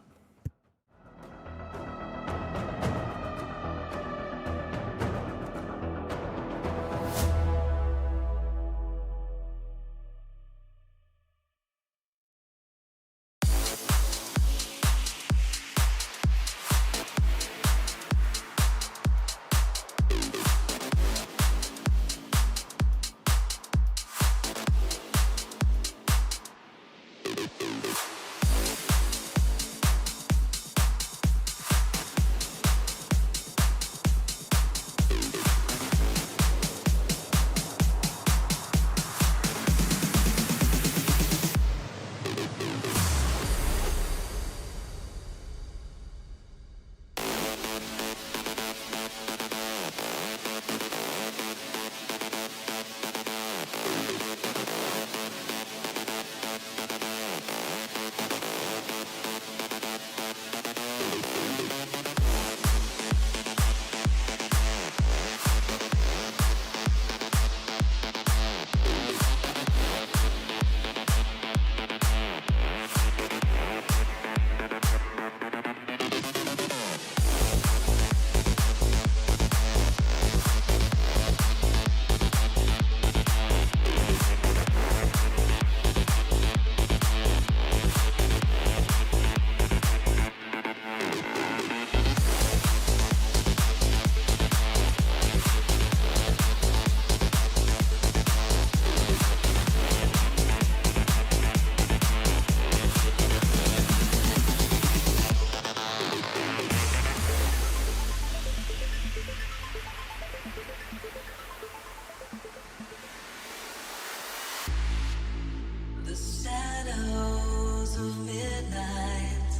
The shadows of midnight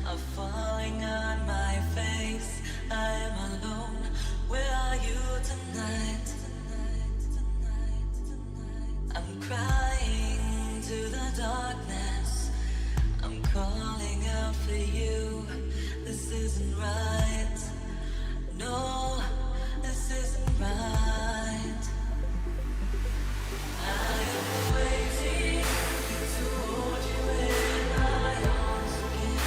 are falling on my face. I am alone. Where are you tonight? I'm crying to the darkness. I'm calling out for you. This isn't right. No, this isn't right. I am waiting to hold you in my arms again.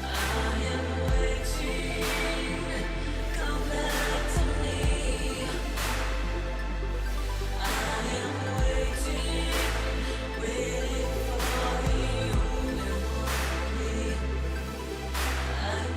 I am waiting, come back to me. I am waiting, waiting for the only one for me. I'm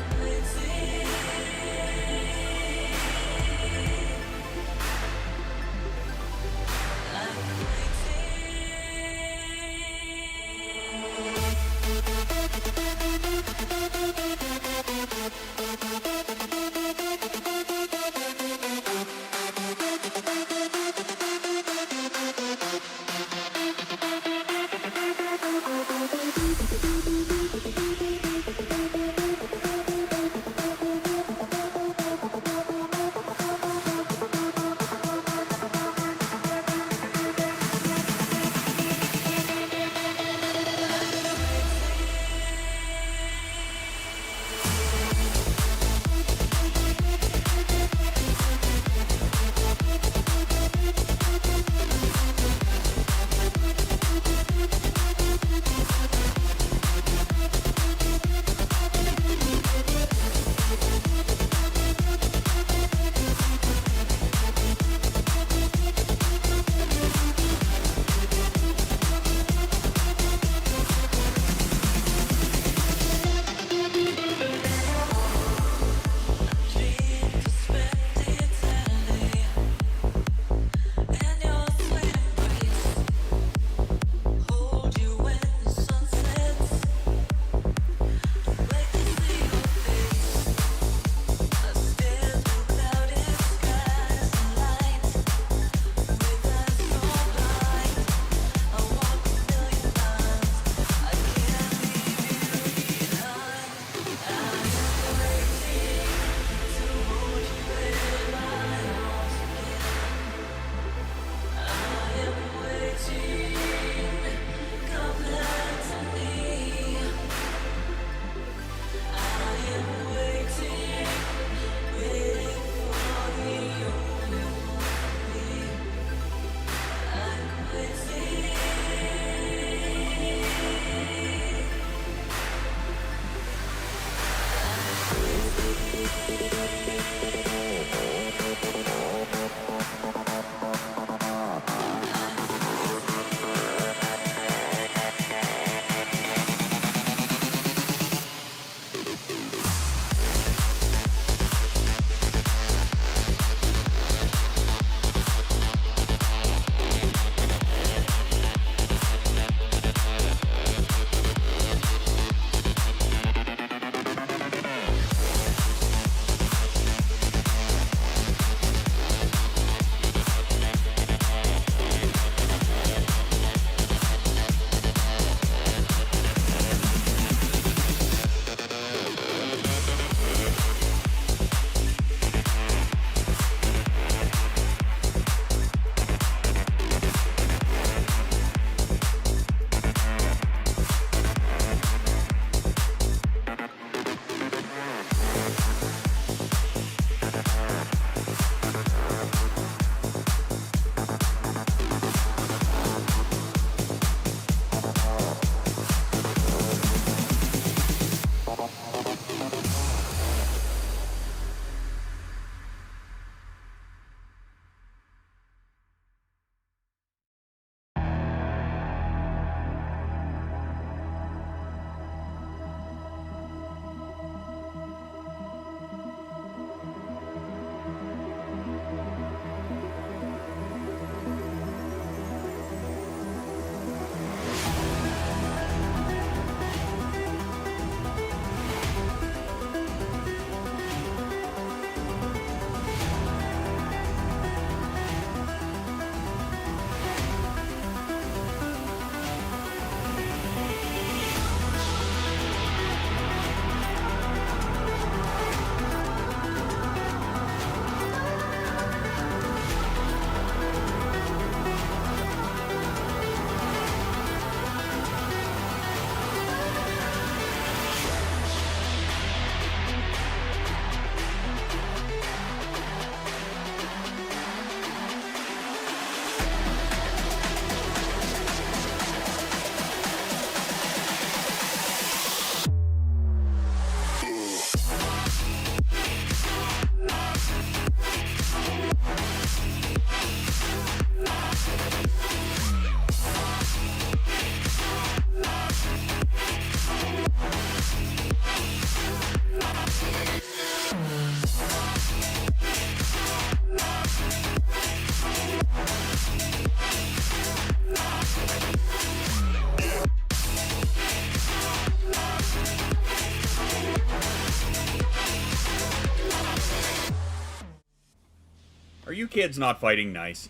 you kids not fighting nice?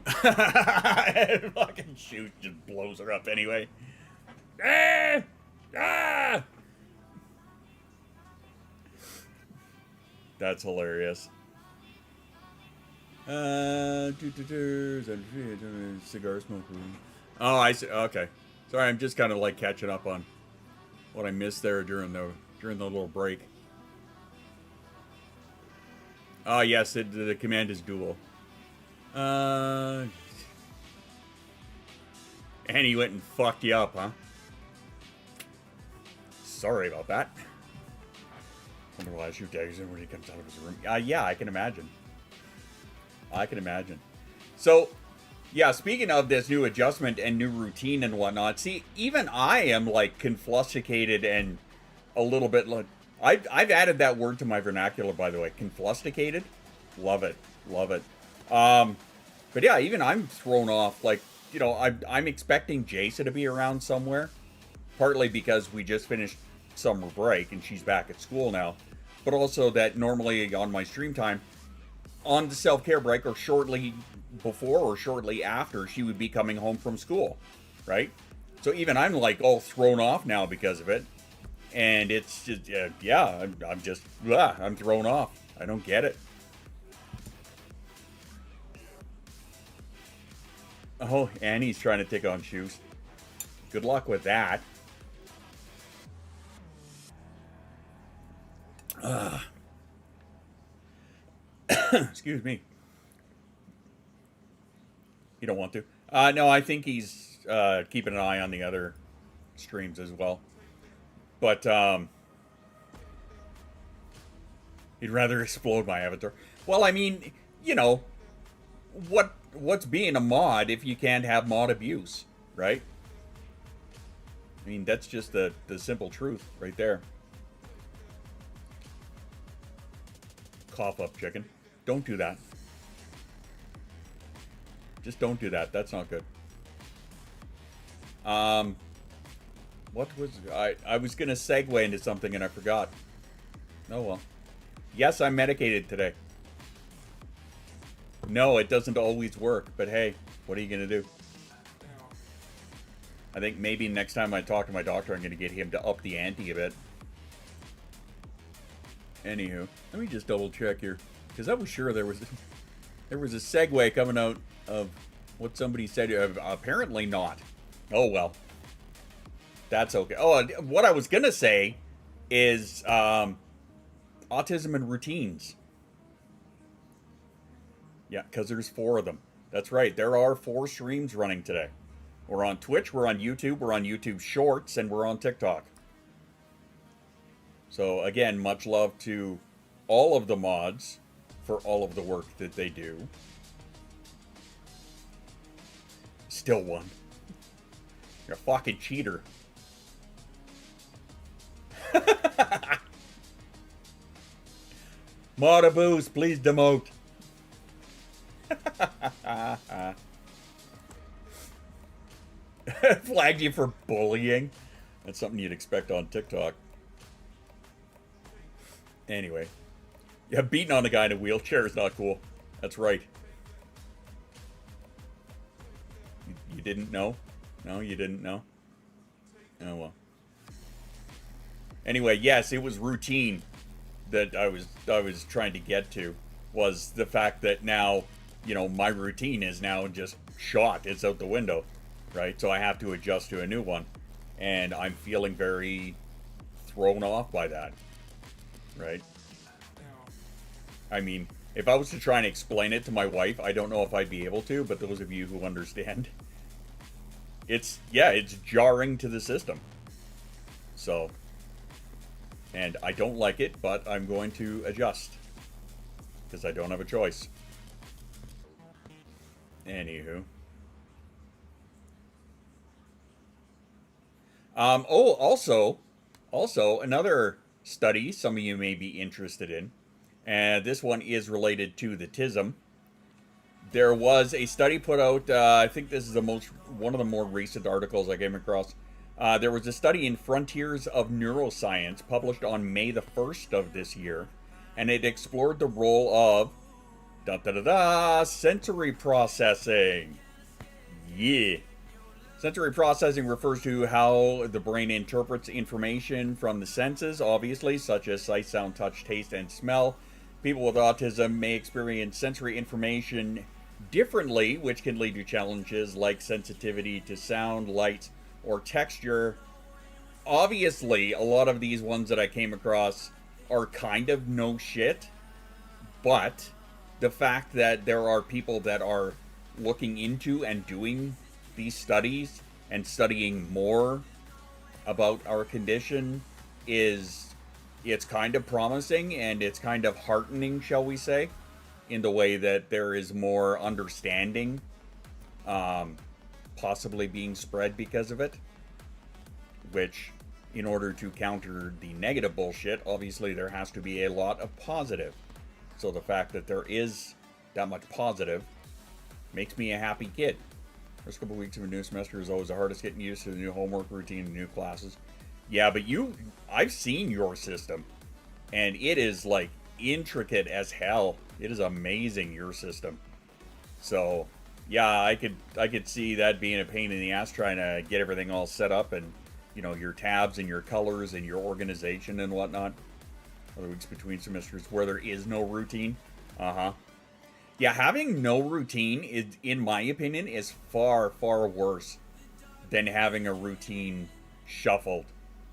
Fucking shoot, just blows her up anyway. Ah! Ah! That's hilarious. Cigar smoke. Oh, I see. Okay. Sorry, I'm just kind of like catching up on what I missed there during the little break. Oh, yes, the command is dual. And he went and fucked you up, huh? Sorry about that. Wonder why I shoot daggers when he comes out of his room. Yeah, I can imagine. I can imagine. So, yeah, speaking of this new adjustment and new routine and whatnot, see, even I am like conflusticated and a little bit like, I've added that word to my vernacular, by the way, conflusticated. Love it. Love it. But yeah, even I'm thrown off. Like, you know, I'm expecting Jason to be around somewhere, partly because we just finished summer break and she's back at school now, but also that normally on my stream time, on the self-care break or shortly before or shortly after, she would be coming home from school, right? So even I'm like all thrown off now because of it. And it's just, yeah, I'm just, I'm thrown off. I don't get it. Oh, Annie's trying to take on shoes. Good luck with that. Excuse me. You don't want to? No, I think he's keeping an eye on the other streams as well. But he'd rather explode my avatar. Well, I mean, you know, what's being a mod if you can't have mod abuse, right? I mean, that's just the simple truth right there. Cough up, chicken. Don't do that. Just don't do that. That's not good. What was I was gonna segue into something and I forgot. Oh well. Yes, I'm medicated today. No, it doesn't always work, but hey, what are you gonna do? I think maybe next time I talk to my doctor, I'm gonna get him to up the ante a bit. Anywho, let me just double check here, because I was sure there was a segue coming out of what somebody said. Apparently not. Oh well. That's okay. Oh, what I was gonna say is autism and routines. Yeah, because there's 4 of them. That's right. There are 4 streams running today. We're on Twitch, we're on YouTube, we're on YouTube Shorts, and we're on TikTok. So again, much love to all of the mods for all of the work that they do. Still one. You're a fucking cheater. Modaboos, please demote. Flagged you for bullying. That's something you'd expect on TikTok. Anyway. Yeah, beating on a guy in a wheelchair is not cool. That's right. You didn't know? No, you didn't know? Oh, well. Anyway, yes, it was routine that I was trying to get to, was the fact that now, you know, my routine is now just shot. It's out the window, right? So I have to adjust to a new one. And I'm feeling very thrown off by that, right? I mean, if I was to try and explain it to my wife, I don't know if I'd be able to, but those of you who understand, it's jarring to the system. So, and I don't like it, but I'm going to adjust because I don't have a choice. Anywho. Also another study some of you may be interested in, and this one is related to the AUTISM. There was a study put out, I think this is one of the more recent articles I came across. There was a study in Frontiers of Neuroscience published on May the 1st of this year, and it explored the role of Da da da da! Sensory processing. Yeah. Sensory processing refers to how the brain interprets information from the senses, obviously, such as sight, sound, touch, taste, and smell. People with autism may experience sensory information differently, which can lead to challenges like sensitivity to sound, light, or texture. Obviously, a lot of these ones that I came across are kind of no shit, but the fact that there are people that are looking into and doing these studies and studying more about our condition it's kind of promising, and it's kind of heartening, shall we say, in the way that there is more understanding possibly being spread because of it, which, in order to counter the negative bullshit, obviously there has to be a lot of positive. So the fact that there is that much positive makes me a happy kid. First couple weeks of a new semester is always the hardest, getting used to the new homework routine and new classes. Yeah, but I've seen your system, and it is like intricate as hell. It is amazing, your system. So yeah, I could see that being a pain in the ass trying to get everything all set up, and you know, your tabs and your colors and your organization and whatnot. Other weeks between semesters where there is no routine. Yeah, having no routine is, in my opinion, is far, far worse than having a routine shuffled,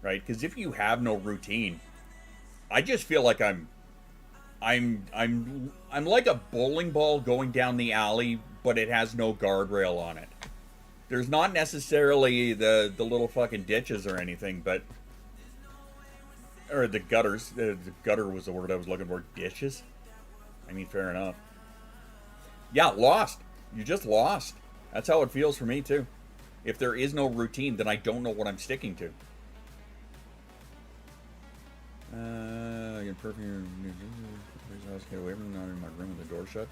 right? Because if you have no routine, I just feel like I'm like a bowling ball going down the alley, but it has no guardrail on it. There's not necessarily the little fucking ditches or anything, but or the gutters. The gutter was the word I was looking for. Ditches? I mean, fair enough. Yeah, lost. You just lost. That's how it feels for me, too. If there is no routine, then I don't know what I'm sticking to. I can perfect get away from not in my room with the door shut.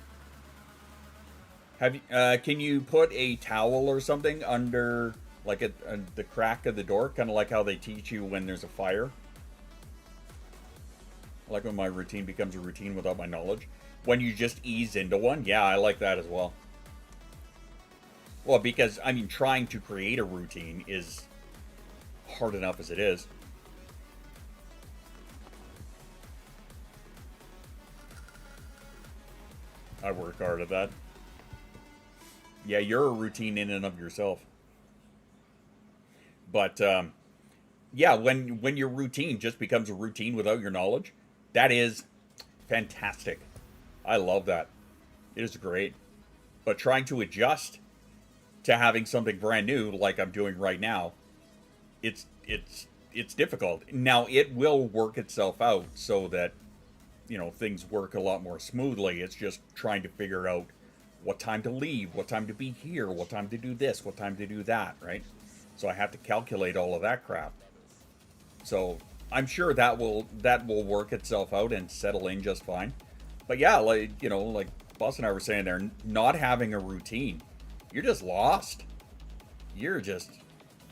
Have you, can you put a towel or something under, like, the crack of the door? Kind of like how they teach you when there's a fire. I like when my routine becomes a routine without my knowledge. When you just ease into one, yeah, I like that as well. Well, because, I mean, trying to create a routine is hard enough as it is. I work hard at that. Yeah, you're a routine in and of yourself. But, yeah, when your routine just becomes a routine without your knowledge, that is fantastic. I love that. It is great. But trying to adjust to having something brand new, like I'm doing right now, it's difficult. Now, it will work itself out so that, you know, things work a lot more smoothly. It's just trying to figure out what time to leave, what time to be here, what time to do this, what time to do that, right? So I have to calculate all of that crap. So I'm sure that will work itself out and settle in just fine. But yeah, like, you know, like Boss and I were saying there, not having a routine, you're just lost. You're just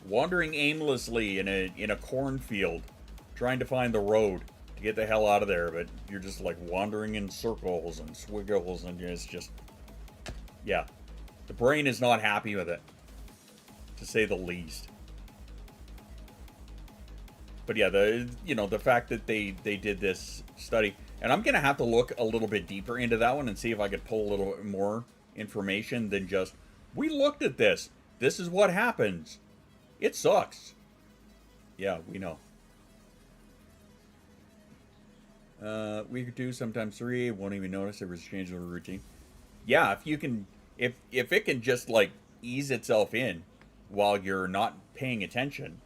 wandering aimlessly in a cornfield, trying to find the road to get the hell out of there, but you're just like wandering in circles and squiggles, and it's just, yeah, the brain is not happy with it, to say the least. But yeah, the fact that they did this study, and I'm gonna have to look a little bit deeper into that one and see if I could pull a little bit more information than just, we looked at this. This is what happens. It sucks. Yeah, we know. Week or two, sometimes 3, won't even notice there was a change in the routine. Yeah, if you can, if it can just like ease itself in while you're not paying attention,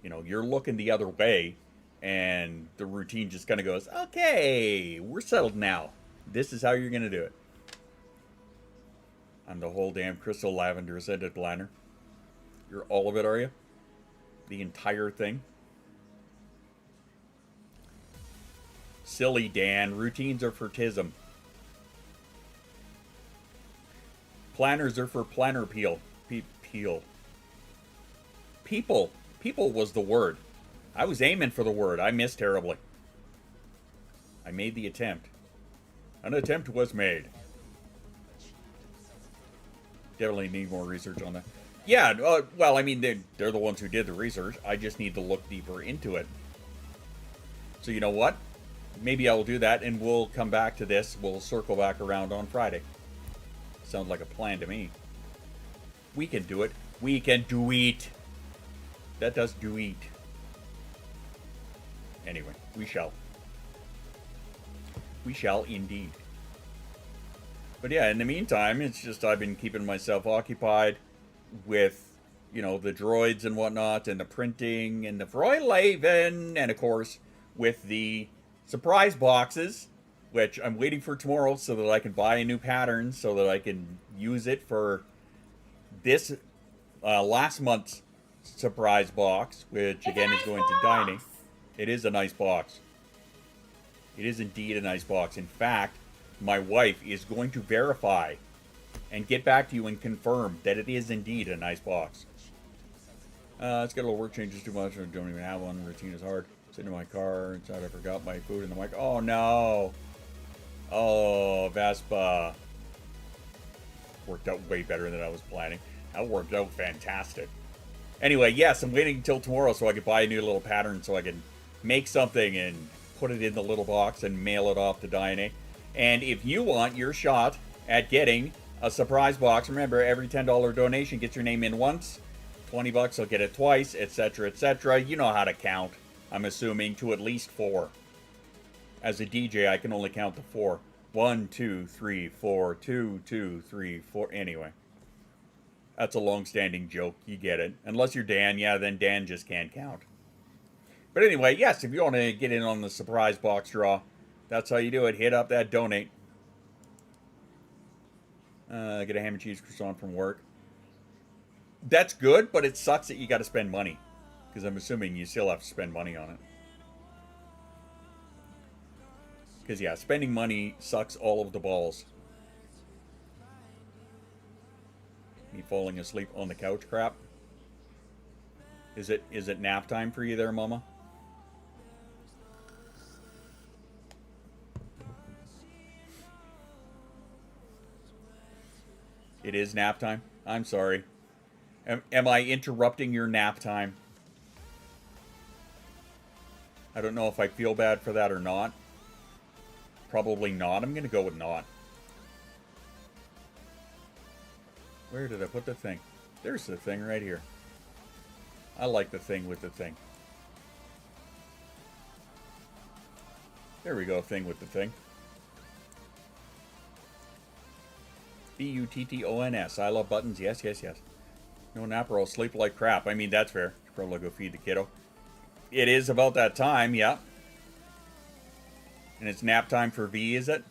you know, you're looking the other way, and the routine just kind of goes, okay, we're settled now. This is how you're going to do it. I'm the whole damn crystal lavender scented planner. You're all of it, are you? The entire thing? Silly Dan, routines are for tism. Planners are for planner peel. Peel. People. People was the word. I was aiming for the word. I missed terribly. I made the attempt. An attempt was made. Definitely need more research on that. Yeah, well, I mean, they're the ones who did the research. I just need to look deeper into it. So you know what? Maybe I'll do that, and we'll come back to this. We'll circle back around on Friday. Sounds like a plan to me. We can do it. We can do it. That does do it. Anyway, we shall. We shall indeed. But yeah, in the meantime, it's just I've been keeping myself occupied with, you know, the droids and whatnot, and the printing, and the Vroylaven, and of course, with the surprise boxes, which I'm waiting for tomorrow so that I can buy a new pattern so that I can use it for this last month's surprise box, which again is going to Dining. It is a nice box. It is indeed a nice box. In fact, my wife is going to verify and get back to you and confirm that it is indeed a nice box. It's got a little work changes too much. I don't even have one. Routine is hard. Sitting in my car. Inside I forgot my food in the mic. Oh no. Oh, Vespa. Worked out way better than I was planning. That worked out fantastic. Anyway, yes, I'm waiting until tomorrow so I can buy a new little pattern so I can make something and put it in the little box and mail it off to Diane. And if you want your shot at getting a surprise box, remember, every $10 donation gets your name in once. 20 bucks, I'll get it twice, etc., etc. You know how to count. I'm assuming to at least 4. As a DJ, I can only count to 4. 1, 2, 3, 4. 2, 2, 3, 4. Anyway. That's a long-standing joke. You get it. Unless you're Dan, yeah, then Dan just can't count. But anyway, yes, if you want to get in on the surprise box draw, that's how you do it. Hit up that donate. Get a ham and cheese croissant from work. That's good, but it sucks that you got to spend money. Because I'm assuming you still have to spend money on it. Because, yeah, spending money sucks all of the balls. Me falling asleep on the couch crap. Is it nap time for you there, Mama? It is nap time? I'm sorry. Am I interrupting your nap time? I don't know if I feel bad for that or not. Probably not. I'm going to go with not. Where did I put the thing? There's the thing right here. I like the thing with the thing. There we go, thing with the thing. B-U-T-T-O-N-S. I love buttons. Yes, yes, yes. No nap or I'll sleep like crap. I mean, that's fair. Should probably go feed the kiddo. It is about that time, yeah. And it's nap time for V, is it?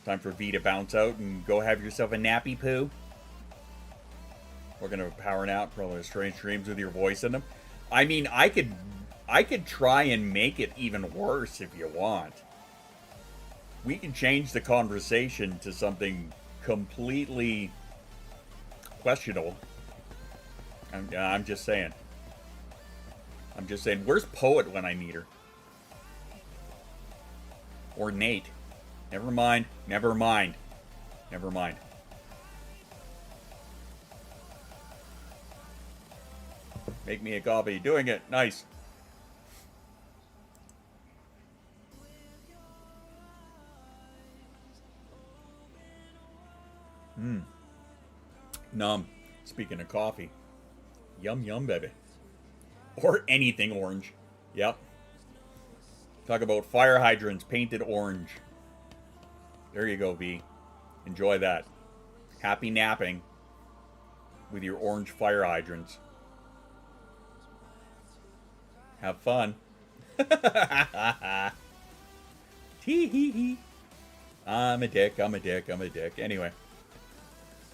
Time for V to bounce out and go have yourself a nappy poo. We're gonna power nap, probably strange dreams with your voice in them. I mean, I could try and make it even worse if you want. We can change the conversation to something completely questionable. I'm just saying. I'm just saying. Where's Poet when I need her? Or Nate? Never mind. Never mind. Never mind. Make me a copy. Doing it. Nice. Numb. Speaking of coffee. Yum yum, baby. Or anything orange. Yep. Talk about fire hydrants painted orange. There you go, V. Enjoy that. Happy napping with your orange fire hydrants. Have fun. Tee hee hee. I'm a dick, I'm a dick, I'm a dick. Anyway.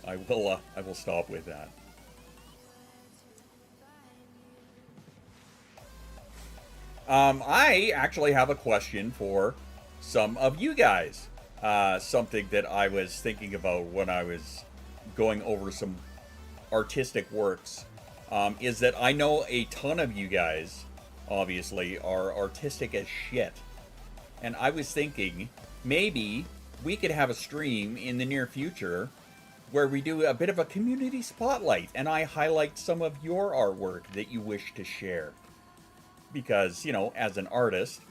I will stop with that. I actually have a question for some of you guys. Something that I was thinking about when I was going over some artistic works. Is that I know a ton of you guys, obviously, are artistic as shit. And I was thinking, maybe we could have a stream in the near future where we do a bit of a community spotlight and I highlight some of your artwork that you wish to share. Because, you know, as an artist,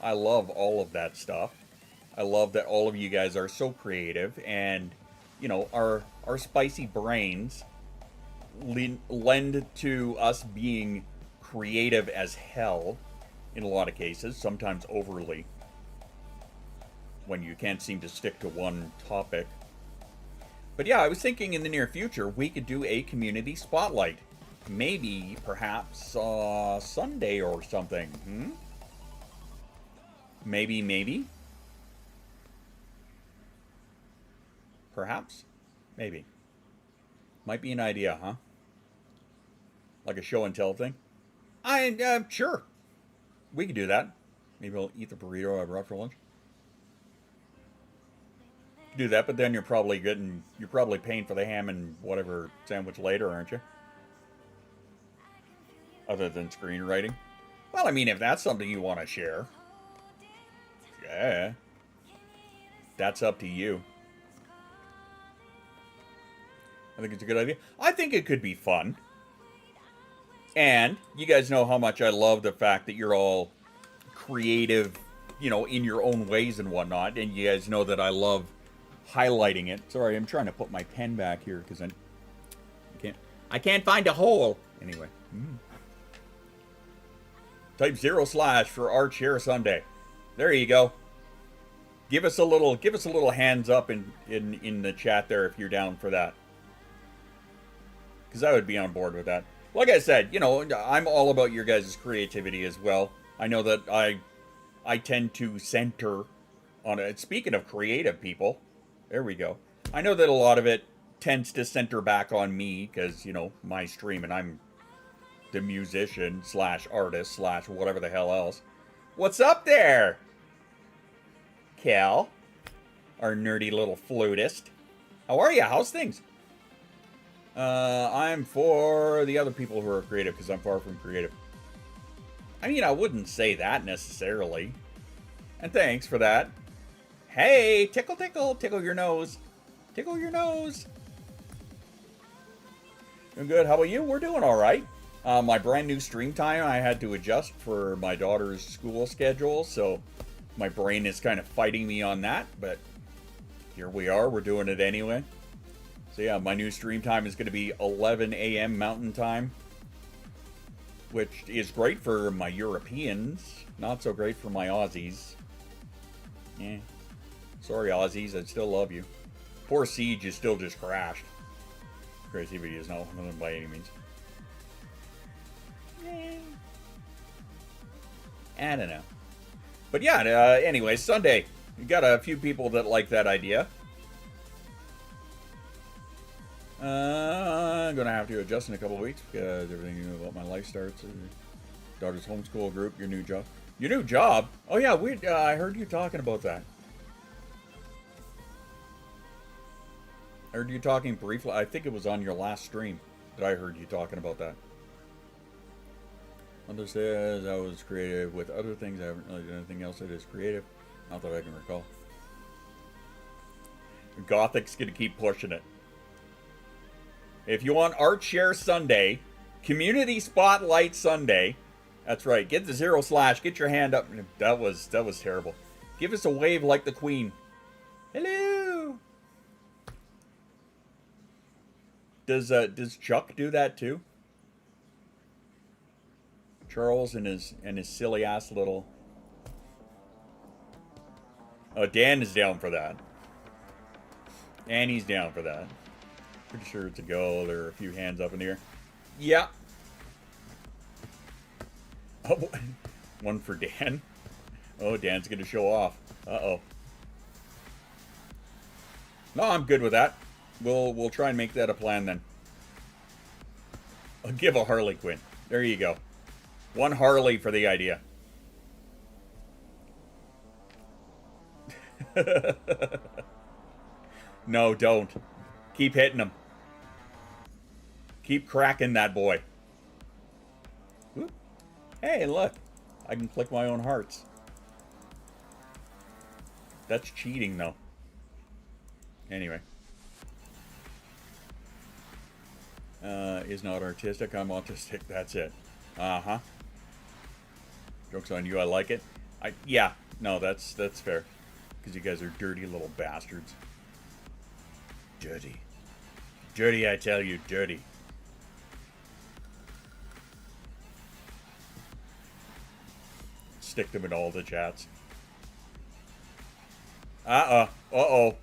I love all of that stuff. I love that all of you guys are so creative, and, you know, our spicy brains lend to us being creative as hell in a lot of cases, sometimes overly, when you can't seem to stick to one topic. But yeah, I was thinking in the near future we could do a community spotlight. Maybe, perhaps, Sunday or something. Maybe. Perhaps. Maybe. Might be an idea, huh? Like a show and tell thing? Sure. We could do that. Maybe I'll eat the burrito I brought for lunch. Do that, but then you're probably paying for the ham and whatever sandwich later, aren't you? Other than screenwriting. Well, I mean, if that's something you want to share, yeah, that's up to you. I think it's a good idea. I think it could be fun. And you guys know how much I love the fact that you're all creative, you know, in your own ways and whatnot. And you guys know that I love highlighting it. Sorry, I'm trying to put my pen back here because I can't find a hole. Anyway. Type / for Art Share Sunday. There you go. Give us a little hands up in the chat there if you're down for that. Because I would be on board with that. Like I said, you know, I'm all about your guys' creativity as well. I know that I tend to center on it. Speaking of creative people, there we go. I know that a lot of it tends to center back on me because, you know, my stream, and I'm the musician / artist / whatever the hell else. What's up there? Cal, our nerdy little flutist. How are you? How's things? I'm for the other people who are creative because I'm far from creative. I mean, I wouldn't say that necessarily. And thanks for that. Hey, tickle, tickle, tickle your nose. Tickle your nose. Doing good. How about you? We're doing all right. My brand new stream time, I had to adjust for my daughter's school schedule, so my brain is kind of fighting me on that, but here we are. We're doing it anyway. So yeah, my new stream time is going to be 11 a.m. Mountain Time, which is great for my Europeans, not so great for my Aussies. Sorry, Aussies, I still love you. Poor Siege is still just crashed. Crazy videos, no, by any means. I don't know. But yeah, anyway, Sunday. We got a few people that like that idea. I'm going to have to adjust in a couple of weeks because everything you know about my life starts. Daughter's homeschool group, your new job. Your new job? Oh yeah, I heard you talking about that. I heard you talking briefly. I think it was on your last stream that I heard you talking about that. Mother says I was creative with other things. I haven't really done anything else that is creative. Not that I can recall. Gothic's going to keep pushing it. If you want Art Share Sunday, Community Spotlight Sunday, that's right. Get the / get your hand up. That was terrible. Give us a wave like the Queen. Hello. Does Chuck do that too? Charles and his silly ass little. Oh, Dan is down for that. Annie's down for that. Pretty sure it's a go. There are a few hands up in the air. Yeah. Oh, one for Dan. Oh, Dan's gonna show off. Uh-oh. No, I'm good with that. We'll try and make that a plan then. I'll give a Harley Quinn. There you go. One Harley for the idea. No, don't. Keep hitting him. Keep cracking that boy. Whoop. Hey, look. I can click my own hearts. That's cheating, though. Anyway. Is not artistic. I'm autistic. That's it. Uh-huh. Joke's on you. I like it. Yeah. No, that's fair. Because you guys are dirty little bastards. Dirty. Dirty, I tell you. Dirty. Stick them in all the chats. Uh-oh.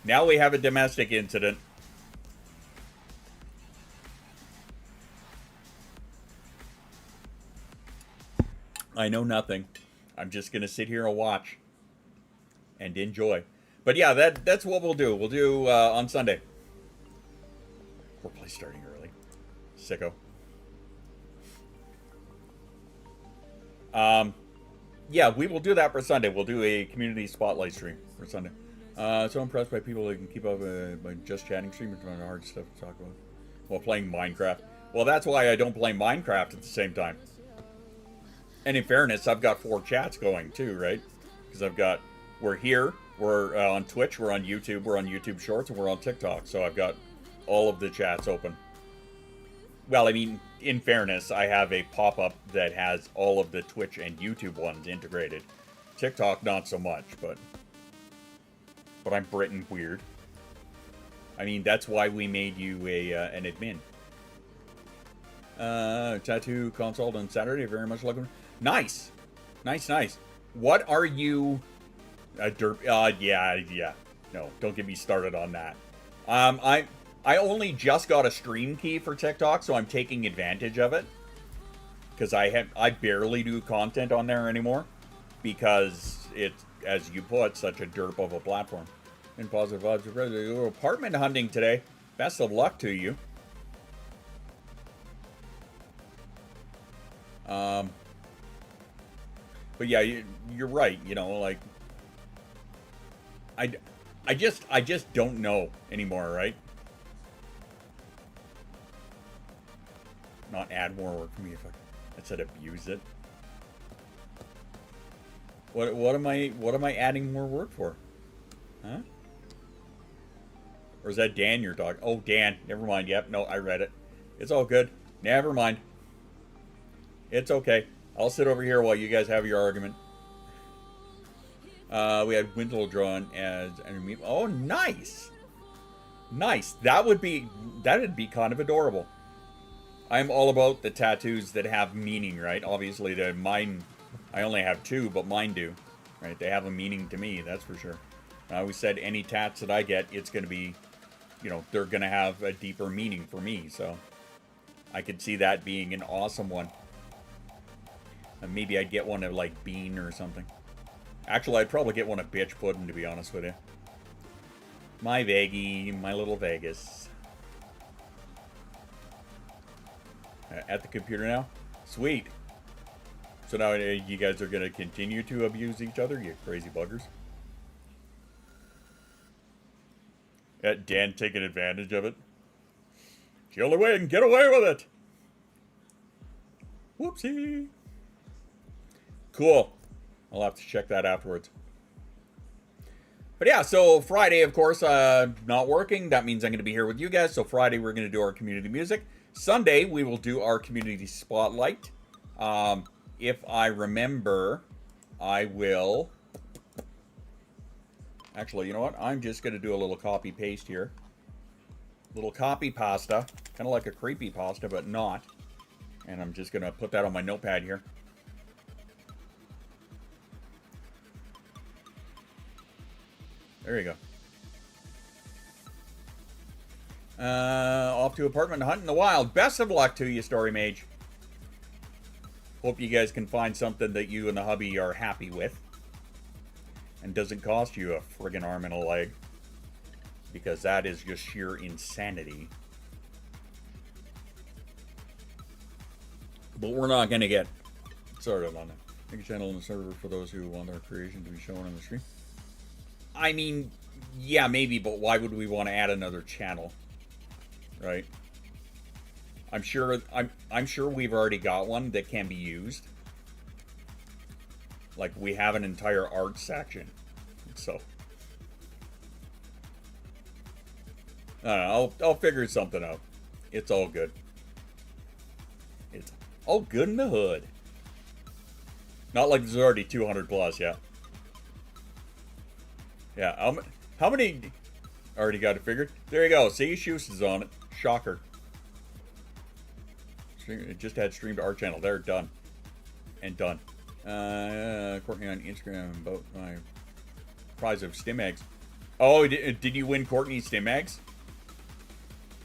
Now we have a domestic incident. I know nothing. I'm just going to sit here and watch. And enjoy. But yeah, that's what we'll do. We'll do on Sunday. Foreplay starting early. Sicko. Yeah, we will do that for Sunday. We'll do a community spotlight stream for Sunday. So impressed by people that can keep up by just chatting. Streamers run hard stuff to talk about while playing Minecraft. Well, that's why I don't play Minecraft at the same time. And in fairness, I've got 4 chats going too, right? Because we're here, we're on Twitch, we're on YouTube, we're on YouTube Shorts, and we're on TikTok. So I've got all of the chats open. Well, I mean, in fairness, I have a pop-up that has all of the Twitch and YouTube ones integrated. TikTok, not so much, but I'm Britain weird. I mean, that's why we made you an admin. Tattoo consult on Saturday. Very much looking. Nice. What are you? Yeah. No, don't get me started on that. I only just got a stream key for TikTok, so I'm taking advantage of it. Because I barely do content on there anymore. Because it's, as you put, such a derp of a platform. And positive vibes. Apartment hunting today. Best of luck to you. But yeah, you're right. You know, like I just don't know anymore, right? Not add more work for me if I said abuse it. What am I adding more work for? Huh? Or is that Dan you're talking? Oh, Dan. Never mind. Yep. No, I read it. It's all good. Never mind. It's okay. I'll sit over here while you guys have your argument. We had Wintle drawn as enemy. Oh, nice. Nice. That'd be kind of adorable. I'm all about the tattoos that have meaning, right? Obviously, mine, I only have 2, but mine do. Right? They have a meaning to me, that's for sure. I always said any tats that I get, it's going to be, you know, they're going to have a deeper meaning for me. So I could see that being an awesome one. And maybe I'd get one of like Bean or something. Actually, I'd probably get one of Bitch Puddin', to be honest with you. My Veggie, my little Vegas. At the computer now? Sweet. So now you guys are going to continue to abuse each other, you crazy buggers? Dan taking advantage of it. It's the only way I can get away with it. Whoopsie. Cool. I'll have to check that afterwards. But yeah, so Friday, of course, not working. That means I'm going to be here with you guys. So Friday, we're going to do our community music. Sunday, we will do our community spotlight. If I remember, I will... Actually, you know what? I'm just going to do a little copy paste here. Little copy pasta. Kind of like a creepy pasta, but not. And I'm just going to put that on my notepad here. There you go. Off to apartment hunt in the wild. Best of luck to you, Story Mage. Hope you guys can find something that you and the hubby are happy with. And doesn't cost you a friggin' arm and a leg. Because that is just sheer insanity. But we're not going to get started on it. Make a channel on the server for those who want their creation to be shown on the stream. I mean, yeah, maybe, but why would we want to add another channel? Right? I'm sure we've already got one that can be used. Like, we have an entire art section. So. I don't know, I'll figure something out. It's all good. It's all good in the hood. Not like there's already 200 plus, yeah. Yeah, how many... Already got it figured. There you go. See, Shoes is on it. Shocker. It just had streamed to our channel. They're done. And done. Courtney on Instagram about my prize of stim eggs. Oh, did you win Courtney's stim eggs?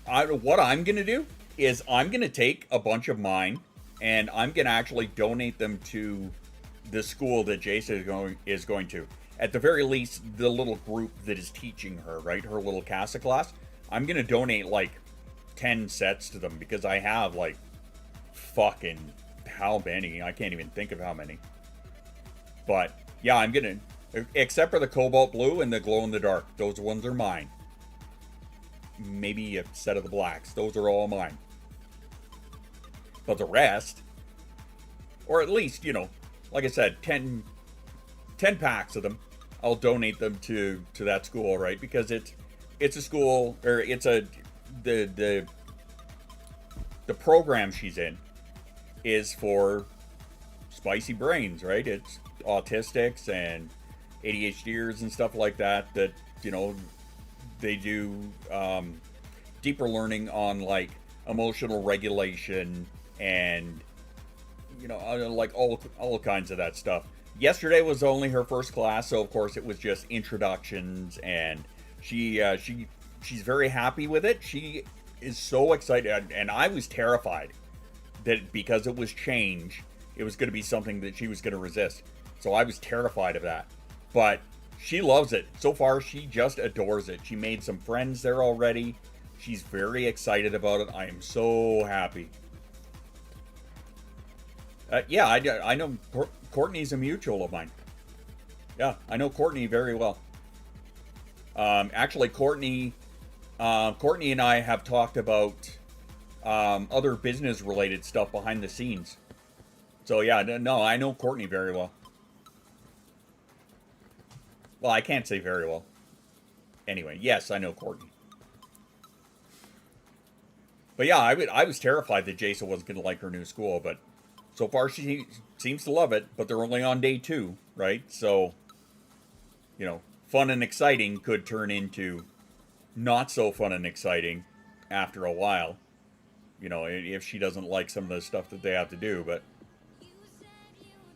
What I'm going to do is I'm going to take a bunch of mine and I'm going to actually donate them to the school that Jason is going to. At the very least, the little group that is teaching her, right? Her little CASA class. I'm going to donate like 10 sets to them because I have like fucking how many? I can't even think of how many. But yeah, I'm going to, except for the cobalt blue and the glow in the dark. Those ones are mine. Maybe a set of the blacks. Those are all mine. But the rest, or at least, you know, like I said, 10 packs of them, I'll donate them to that school, right? Because it's a school, or it's the program she's in is for spicy brains, right? It's autistics and ADHDers and stuff like that, you know, they do deeper learning on like emotional regulation and, you know, like all kinds of that stuff. Yesterday was only her first class, so of course it was just introductions, and she's very happy with it. She is so excited, and I was terrified that because it was change, it was going to be something that she was going to resist. So I was terrified of that. But she loves it. So far, she just adores it. She made some friends there already. She's very excited about it. I am so happy. Yeah, I know Courtney's a mutual of mine. Yeah, I know Courtney very well. Actually, Courtney and I have talked about other business-related stuff behind the scenes. So yeah, no, I know Courtney very well. Well, I can't say very well. Anyway, yes, I know Courtney. But yeah, I was terrified that Jason wasn't going to like her new school, but so far she seems to love it, but they're only on day 2, right? So, you know, fun and exciting could turn into not so fun and exciting after a while. You know, if she doesn't like some of the stuff that they have to do, but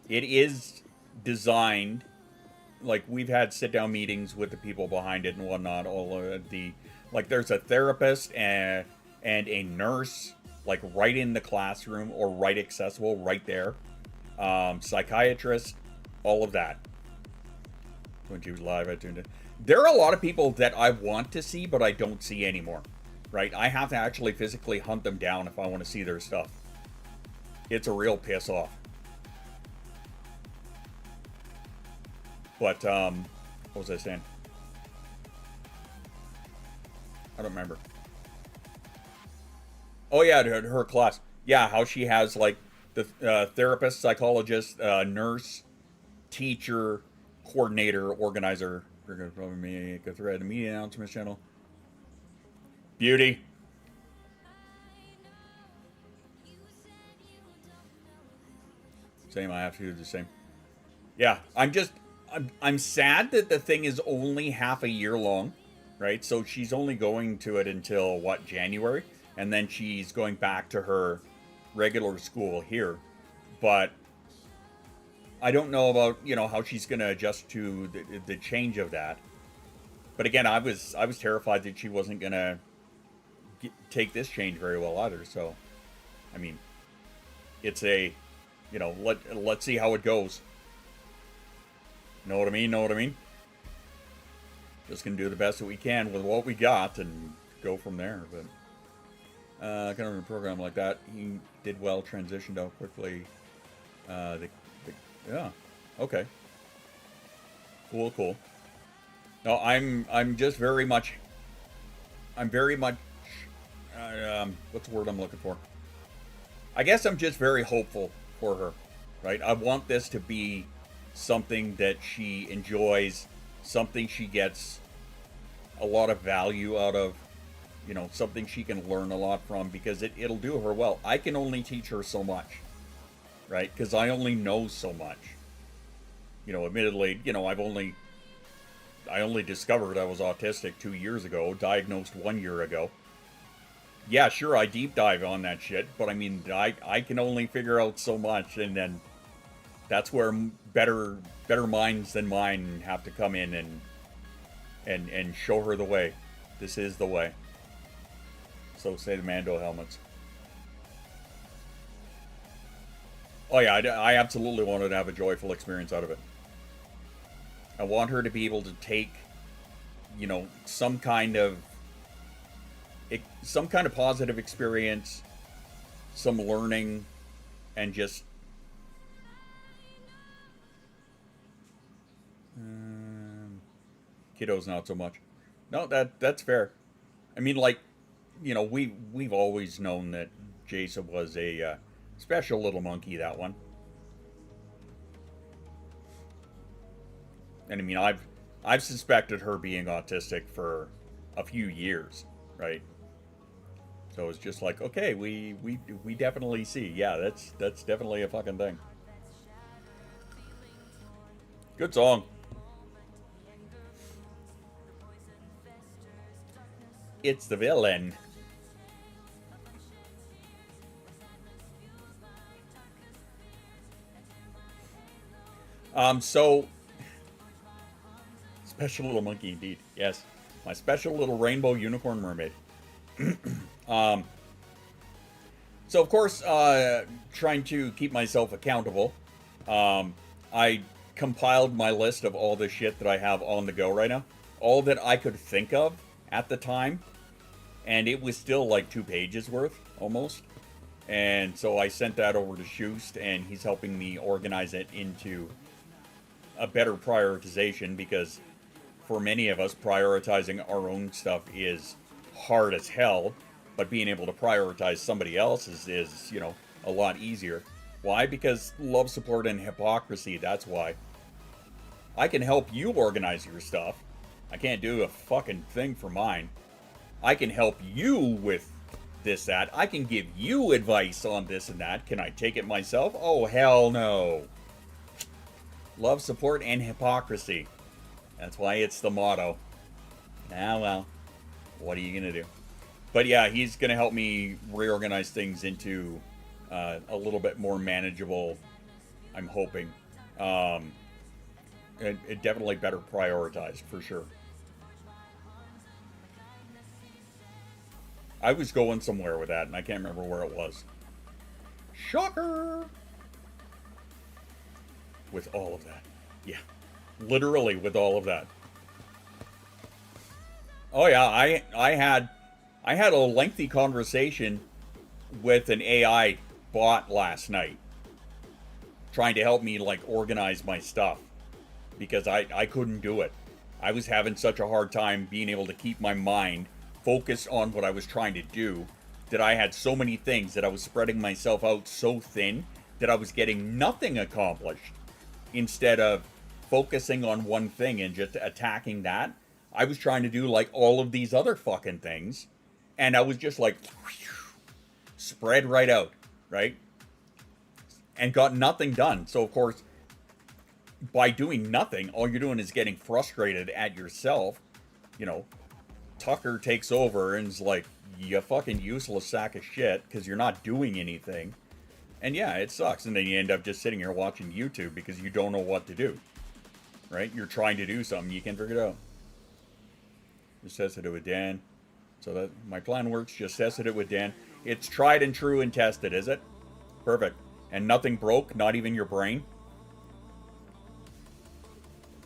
it is designed, like we've had sit-down meetings with the people behind it and whatnot, all of the, like there's a therapist and a nurse, like right in the classroom or right accessible right there. Psychiatrist, all of that. When she was live, I tuned in. There are a lot of people that I want to see, but I don't see anymore, right? I have to actually physically hunt them down if I want to see their stuff. It's a real piss off. But, what was I saying? I don't remember. Oh yeah, her class. Yeah, how she has like the therapist, psychologist, nurse, teacher, coordinator, organizer. We're gonna probably make a thread, a media announcements channel. Beauty. Same. I have to do the same. Yeah, I'm sad that the thing is only half a year long, right? So she's only going to it until what, January? And then she's going back to her regular school here. But I don't know about, you know, how she's going to adjust to the change of that. But again, I was terrified that she wasn't going to take this change very well either. So, I mean, it's a, you know, let's see how it goes. Know what I mean? Know what I mean? Just going to do the best that we can with what we got and go from there. But kind of in a program like that, he did well, transitioned out quickly. Yeah, okay, cool. No, I'm just very much. What's the word I'm looking for? I guess I'm just very hopeful for her, right? I want this to be something that she enjoys, something she gets a lot of value out of, you know, something she can learn a lot from, because it'll do her well. I can only teach her so much, right? Because I only know so much. You know, admittedly, you know, I only discovered I was autistic 2 years ago, diagnosed 1 year ago. Yeah, sure, I deep dive on that shit, but I mean, I can only figure out so much, and then that's where better minds than mine have to come in and show her the way. This is the way. So say the Mando helmets. Oh yeah, I absolutely wanted to have a joyful experience out of it. I want her to be able to take, you know, some kind of positive experience, some learning, and just kiddos not so much. No, that's fair. I mean, like, you know, we've always known that Jason was a special little monkey, that one. And I mean, I've suspected her being autistic for a few years, right? So it's just like, okay, we definitely see. Yeah, that's definitely a fucking thing. Good song. It's the villain. So special little monkey indeed. Yes. My special little rainbow unicorn mermaid. So of course, trying to keep myself accountable, I compiled my list of all the shit that I have on the go right now. All that I could think of at the time. And it was still like 2 pages worth, almost. And so I sent that over to Schust, and he's helping me organize it into a better prioritization, because for many of us, prioritizing our own stuff is hard as hell, but being able to prioritize somebody else's is, you know, a lot easier. Why? Because love, support, and hypocrisy, that's why. I can help you organize your stuff. I can't do a fucking thing for mine. I can help you with this, that. I can give you advice on this and that. Can I take it myself? Oh, hell no. Love, support, and hypocrisy. That's why it's the motto. Ah, well. What are you going to do? But yeah, he's going to help me reorganize things into a little bit more manageable, I'm hoping. It definitely better prioritized, for sure. I was going somewhere with that, and I can't remember where it was. Shocker! With all of that. Yeah. Literally with all of that. Oh yeah, I had a lengthy conversation with an AI bot last night, trying to help me, like, organize my stuff, because I couldn't do it. I was having such a hard time being able to keep my mind focused on what I was trying to do, that I had so many things that I was spreading myself out so thin that I was getting nothing accomplished. Instead of focusing on one thing and just attacking that, I was trying to do, like, all of these other fucking things, and I was just like spread right out, right? And got nothing done. So of course, by doing nothing, all you're doing is getting frustrated at yourself. You know, Tucker takes over and is like, you fucking useless sack of shit, because you're not doing anything. And yeah, it sucks. And then you end up just sitting here watching YouTube because you don't know what to do. Right? You're trying to do something, you can't figure it out. Just tested it with Dan. So that my plan works, just tested it with Dan. It's tried and true and tested, is it? Perfect. And nothing broke, not even your brain?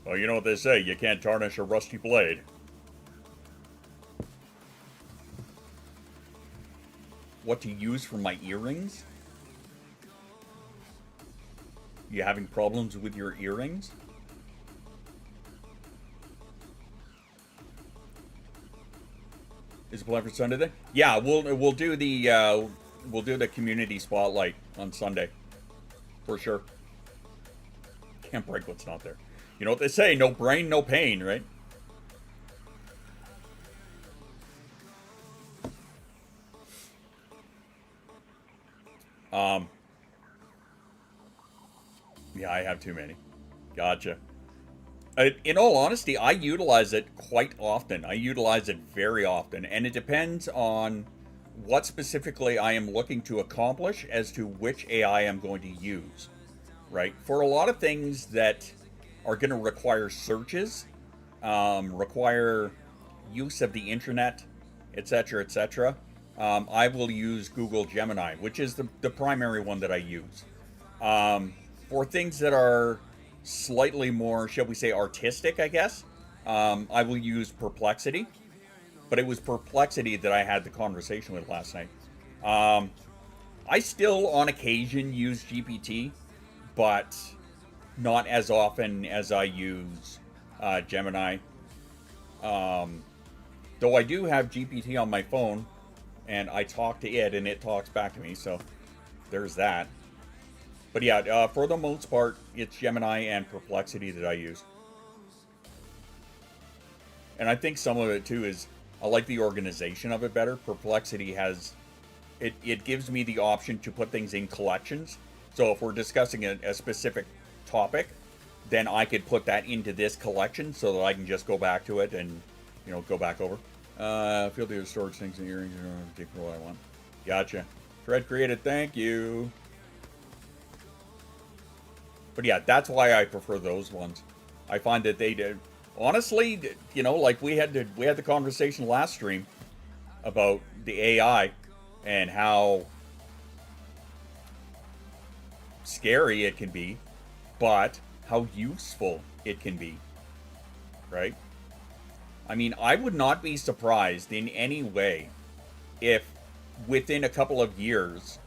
Well, you know what they say, you can't tarnish a rusty blade. What to use for my earrings? You having problems with your earrings? Is it planned for Sunday then? Yeah, we'll do the community spotlight on Sunday, for sure. Can't break what's not there. You know what they say? No brain, no pain, right? Yeah, I have too many. Gotcha. In all honesty, I utilize it quite often. I utilize it very often, and it depends on what specifically I am looking to accomplish as to which AI I'm going to use, right? For a lot of things that are going to require searches, require use of the internet, etc., I will use Google Gemini, which is the primary one that I use. For things that are slightly more, shall we say, artistic, I guess, I will use Perplexity. But it was Perplexity that I had the conversation with last night. I still, on occasion, use GPT, but not as often as I use Gemini. Though I do have GPT on my phone, and I talk to it, and it talks back to me, so there's that. But yeah, for the most part, it's Gemini and Perplexity that I use. And I think some of it, too, is I like the organization of it better. Perplexity has... It gives me the option to put things in collections. So if we're discussing a specific topic, then I could put that into this collection so that I can just go back to it and, you know, go back over. Field of storage things and earrings. Take what I want. Gotcha. Thread created. Thank you. But yeah, that's why I prefer those ones. I find that they did... Honestly, you know, like we had the conversation last stream about the AI and how scary it can be, but how useful it can be, right? I mean, I would not be surprised in any way if within a couple of years,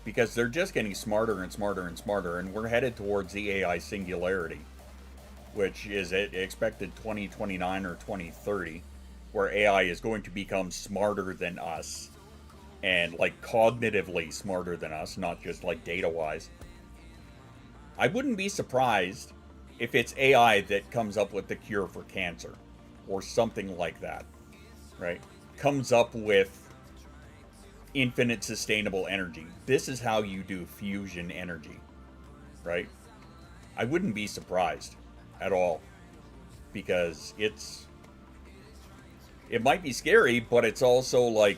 because they're just getting smarter and smarter and smarter, and we're headed towards the AI singularity, which is expected 2029 or 2030, where AI is going to become smarter than us, and like cognitively smarter than us, not just like data-wise. I wouldn't be surprised if it's AI that comes up with the cure for cancer, or something like that, right? Comes up with infinite sustainable energy. This is how you do fusion energy, right? I wouldn't be surprised at all, because it might be scary, but it's also like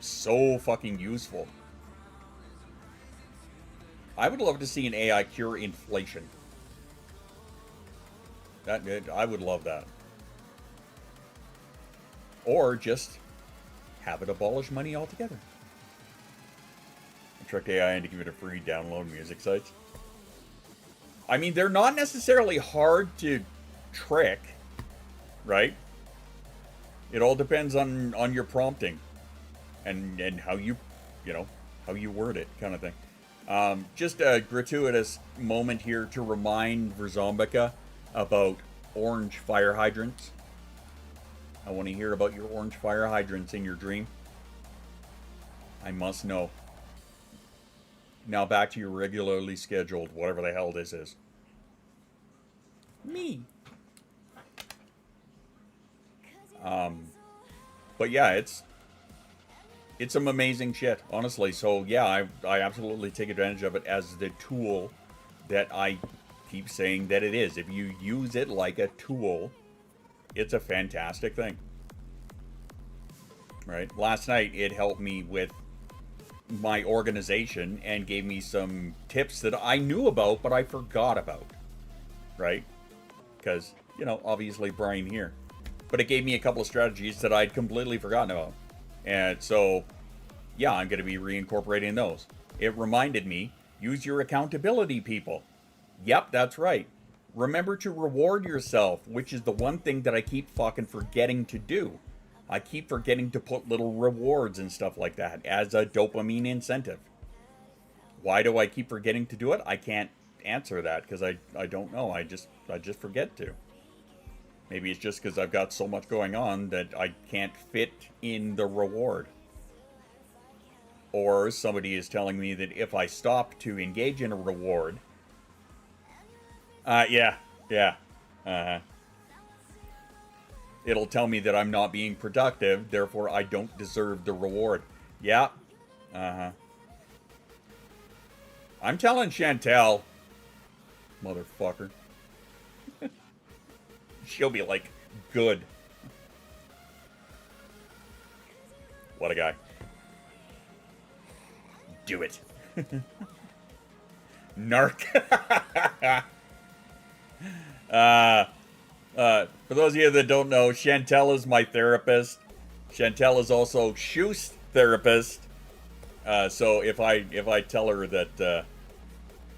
so fucking useful. I would love to see an AI cure inflation. I would love that. Or just have it abolish money altogether. I tricked AI into give it a free download music sites. I mean, they're not necessarily hard to trick, right? It all depends on your prompting and how you know, how you word it, kind of thing. Just a gratuitous moment here to remind Verzombica about orange fire hydrants. I want to hear about your orange fire hydrants in your dream. I must know. Now back to your regularly scheduled, whatever the hell this is. Me. But yeah, it's some amazing shit, honestly. So yeah, I absolutely take advantage of it as the tool that I keep saying that it is. If you use it like a tool, it's a fantastic thing. Right? Last night, it helped me with my organization and gave me some tips that I knew about, but I forgot about. Right? Because, you know, obviously Brian here. But it gave me a couple of strategies that I'd completely forgotten about. And so, yeah, I'm going to be reincorporating those. It reminded me, use your accountability, people. Yep, that's right. Remember to reward yourself, which is the one thing that I keep fucking forgetting to do. I keep forgetting to put little rewards and stuff like that as a dopamine incentive. Why do I keep forgetting to do it? I can't answer that because I don't know. I just forget to. Maybe it's just because I've got so much going on that I can't fit in the reward. Or somebody is telling me that if I stop to engage in a reward... yeah. It'll tell me that I'm not being productive, therefore I don't deserve the reward. Yeah. I'm telling Chantel, motherfucker. She'll be like, good. What a guy. Do it. Narc. For those of you that don't know, Chantel is my therapist. Chantel is also Shoost's therapist. So if I tell her that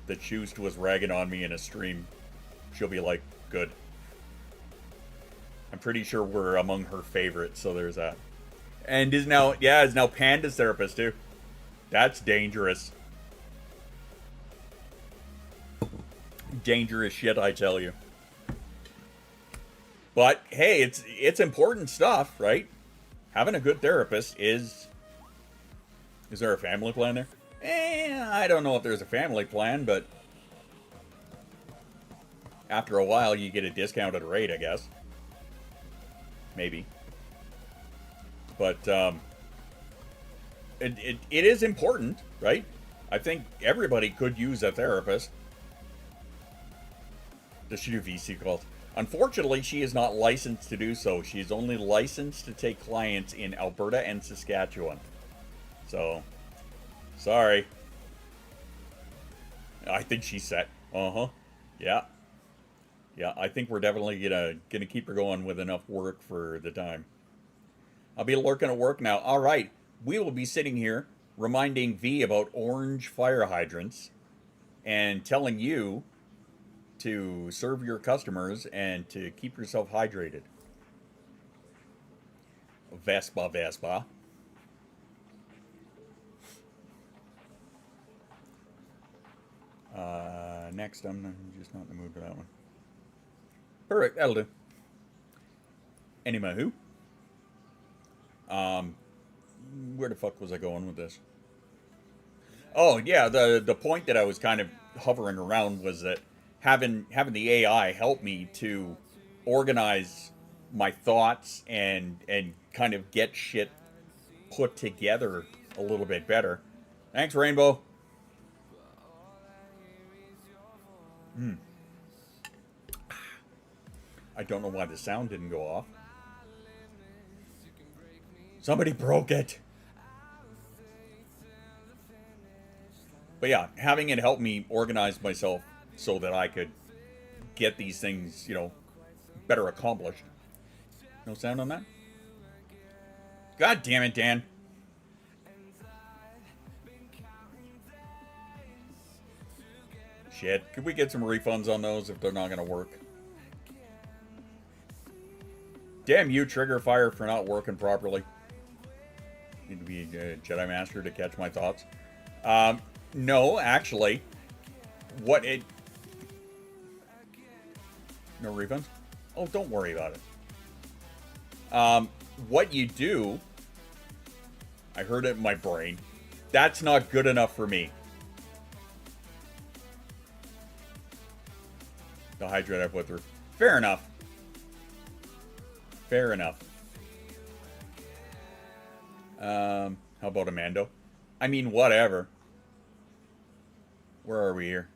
that Shoost was ragging on me in a stream, she'll be like, good. I'm pretty sure we're among her favorites, so there's that. And is now Panda's therapist too. That's dangerous. Dangerous shit, I tell you. But hey, it's important stuff, right? Having a good therapist is there a family plan there? I don't know if there's a family plan, but after a while you get a discounted rate, I guess. Maybe. But it is important, right? I think everybody could use a therapist. Does she do VC calls? Unfortunately, she is not licensed to do so. She is only licensed to take clients in Alberta and Saskatchewan. So, sorry. I think she's set. Uh-huh. Yeah. Yeah, I think we're definitely gonna keep her going with enough work for the time. I'll be lurking at work now. All right. We will be sitting here reminding V about orange fire hydrants and telling you to serve your customers and to keep yourself hydrated. Vespa. Next, I'm just not in the mood for that one. Perfect, that'll do. Anywho. Where the fuck was I going with this? Oh, yeah, the point that I was kind of hovering around was that having the AI help me to organize my thoughts and kind of get shit put together a little bit better. Thanks, Rainbow. I don't know why the sound didn't go off. Somebody broke it. But yeah, having it help me organize myself so that I could get these things, better accomplished. No sound on that? God damn it, Dan. Shit. Could we get some refunds on those if they're not going to work? Damn you, Trigger Fire, for not working properly. Need to be a Jedi Master to catch my thoughts. No, actually. No refunds? Oh, don't worry about it. What you do... I heard it in my brain. That's not good enough for me. The hydrate I put through. Fair enough. Fair enough. How about Amando? I mean, whatever. Where are we here?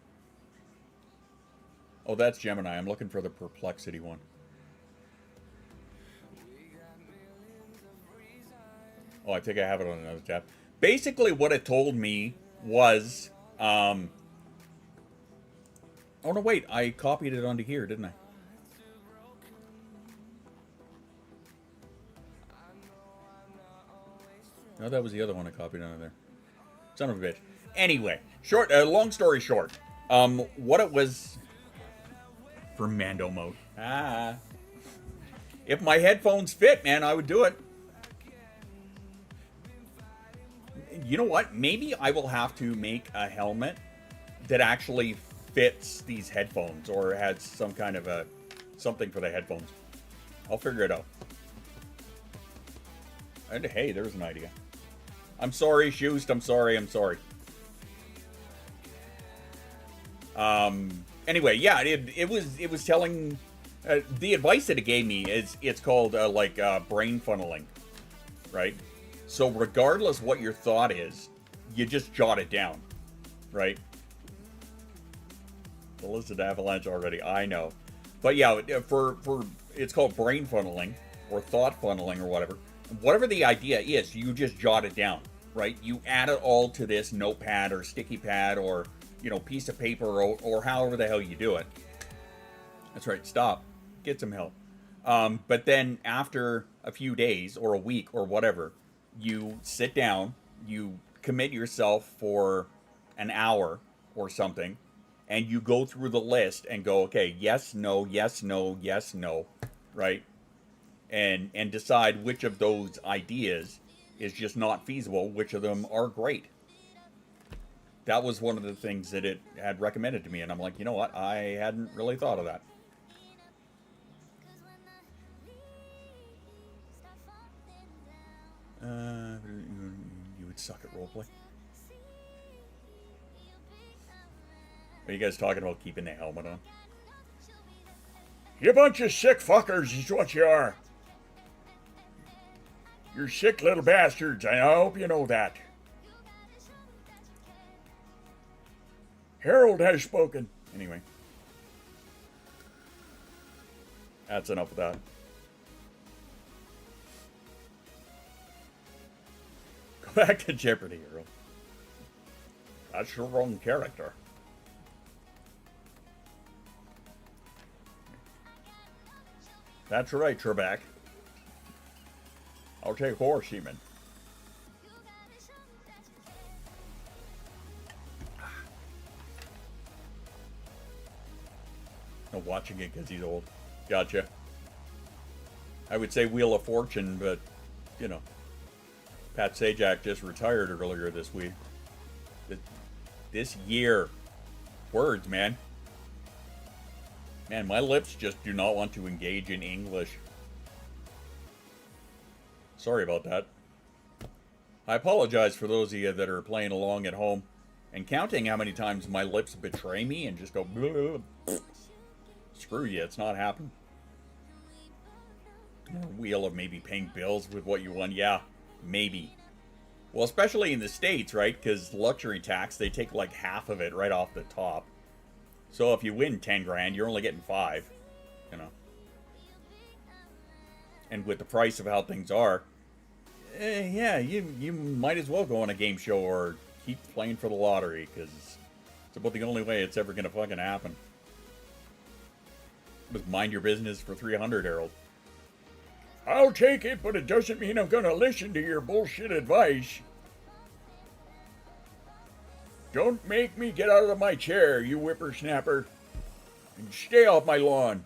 Oh, that's Gemini. I'm looking for the Perplexity one. Oh, I think I have it on another tab. Basically, what it told me was... Oh, no, wait. I copied it onto here, didn't I? No, that was the other one I copied onto there. Son of a bitch. Anyway, long story short. What it was... For Mando mode. If my headphones fit, man, I would do it. You know what? Maybe I will have to make a helmet that actually fits these headphones or has some kind of something for the headphones. I'll figure it out. And hey, there's an idea. I'm sorry, Shoost. I'm sorry. Anyway, yeah, it was telling... the advice that it gave me is it's called brain funneling, right? So regardless what your thought is, you just jot it down, right? The listed avalanche already. I know. But yeah, for it's called brain funneling or thought funneling or whatever. Whatever the idea is, you just jot it down, right? You add it all to this notepad or sticky pad or, piece of paper or however the hell you do it. That's right. Stop. Get some help. But then after a few days or a week or whatever, you sit down, you commit yourself for an hour or something, and you go through the list and go, okay, yes, no, yes, no, yes, no, right? And decide which of those ideas is just not feasible, which of them are great. That was one of the things that it had recommended to me, and I'm like, you know what? I hadn't really thought of that. You would suck at roleplay. Are you guys talking about keeping the helmet on? You bunch of sick fuckers is what you are. You're sick little bastards, and I hope you know that. Harold has spoken. Anyway. That's enough of that. Go back to Jeopardy, Earl. That's your wrong character. That's right, Trebek. I'll take horse semen. No, watching it because he's old. Gotcha. I would say Wheel of Fortune, but, Pat Sajak just retired earlier this week. This year. Words, man. Man, my lips just do not want to engage in English. Sorry about that. I apologize for those of you that are playing along at home and counting how many times my lips betray me and just go, blah, blah, blah. Screw you, it's not happening. Wheel of maybe paying bills with what you won. Yeah, maybe. Well, especially in the States, right? Because luxury tax, they take like half of it right off the top. So if you win 10 grand, you're only getting 5, And with the price of how things are, yeah, you might as well go on a game show or keep playing for the lottery, because it's about the only way it's ever going to fucking happen. Just mind your business for 300, Harold. I'll take it, but it doesn't mean I'm gonna listen to your bullshit advice. Don't make me get out of my chair, you whippersnapper. And stay off my lawn.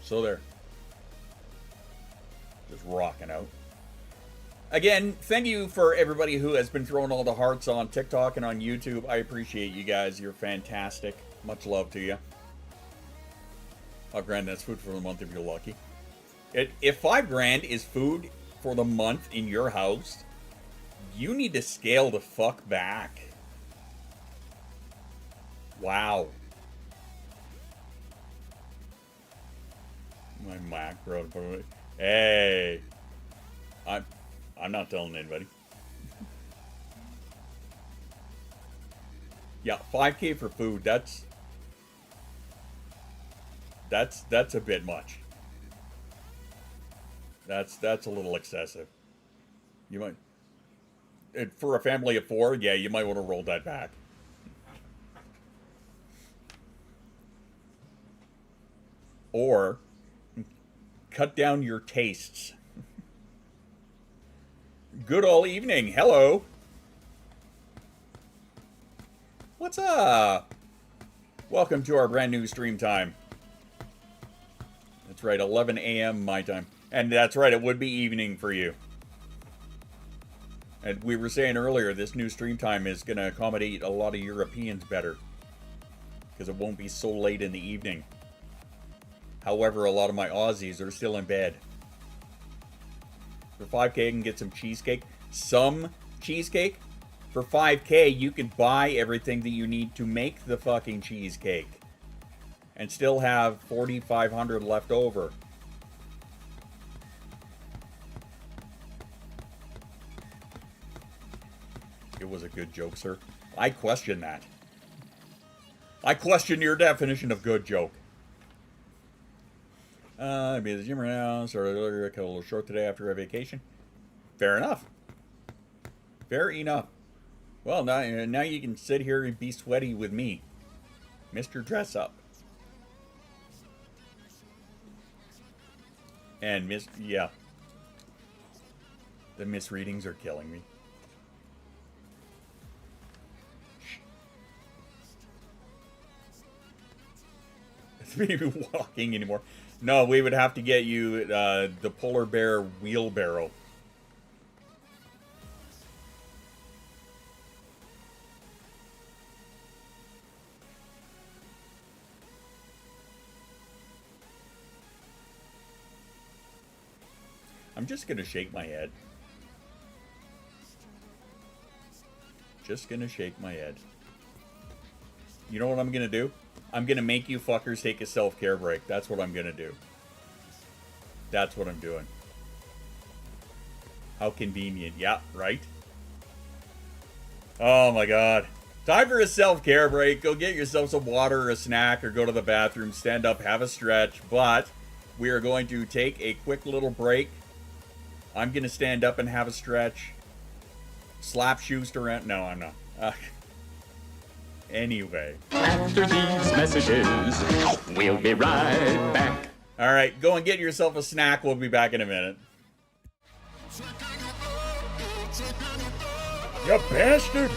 So there. Just rocking out. Again, thank you for everybody who has been throwing all the hearts on TikTok and on YouTube. I appreciate you guys. You're fantastic. Much love to you. $5 grand, that's food for the month if you're lucky. If $5 grand is food for the month in your house, you need to scale the fuck back. Wow. My macro. Hey. I'm not telling anybody. Yeah, 5K for food, that's a bit much. That's a little excessive. You might, for a family of 4, yeah, you might want to roll that back. Or cut down your tastes. Good all evening. Hello. What's up? Welcome to our brand new stream time. That's right, 11 a.m. my time. And that's right, it would be evening for you. And we were saying earlier, this new stream time is going to accommodate a lot of Europeans better. Because it won't be so late in the evening. However, a lot of my Aussies are still in bed. For 5K, I can get some cheesecake. Some cheesecake? For 5K, you can buy everything that you need to make the fucking cheesecake. And still have 4,500 left over. It it was a good joke, sir. I question that. I question your definition of good joke. I'd be at the gym right now, so I cut a little short today after a vacation. Fair enough. Fair enough. Well, now you can sit here and be sweaty with me. Mr. Dress Up. And yeah. The misreadings are killing me. It's not even walking anymore. No, we would have to get you the polar bear wheelbarrow. I'm just gonna shake my head. Just gonna shake my head. You know what I'm gonna do? I'm gonna make you fuckers take a self-care break. That's what I'm gonna do. That's what I'm doing. How convenient. Yeah, right? Oh my god. Time for a self-care break. Go get yourself some water or a snack or go to the bathroom. Stand up, have a stretch. But we are going to take a quick little break. I'm gonna stand up and have a stretch. Slap shoes around. No, I'm not. Anyway. After these messages, we'll be right back. Alright, go and get yourself a snack. We'll be back in a minute. You bastard!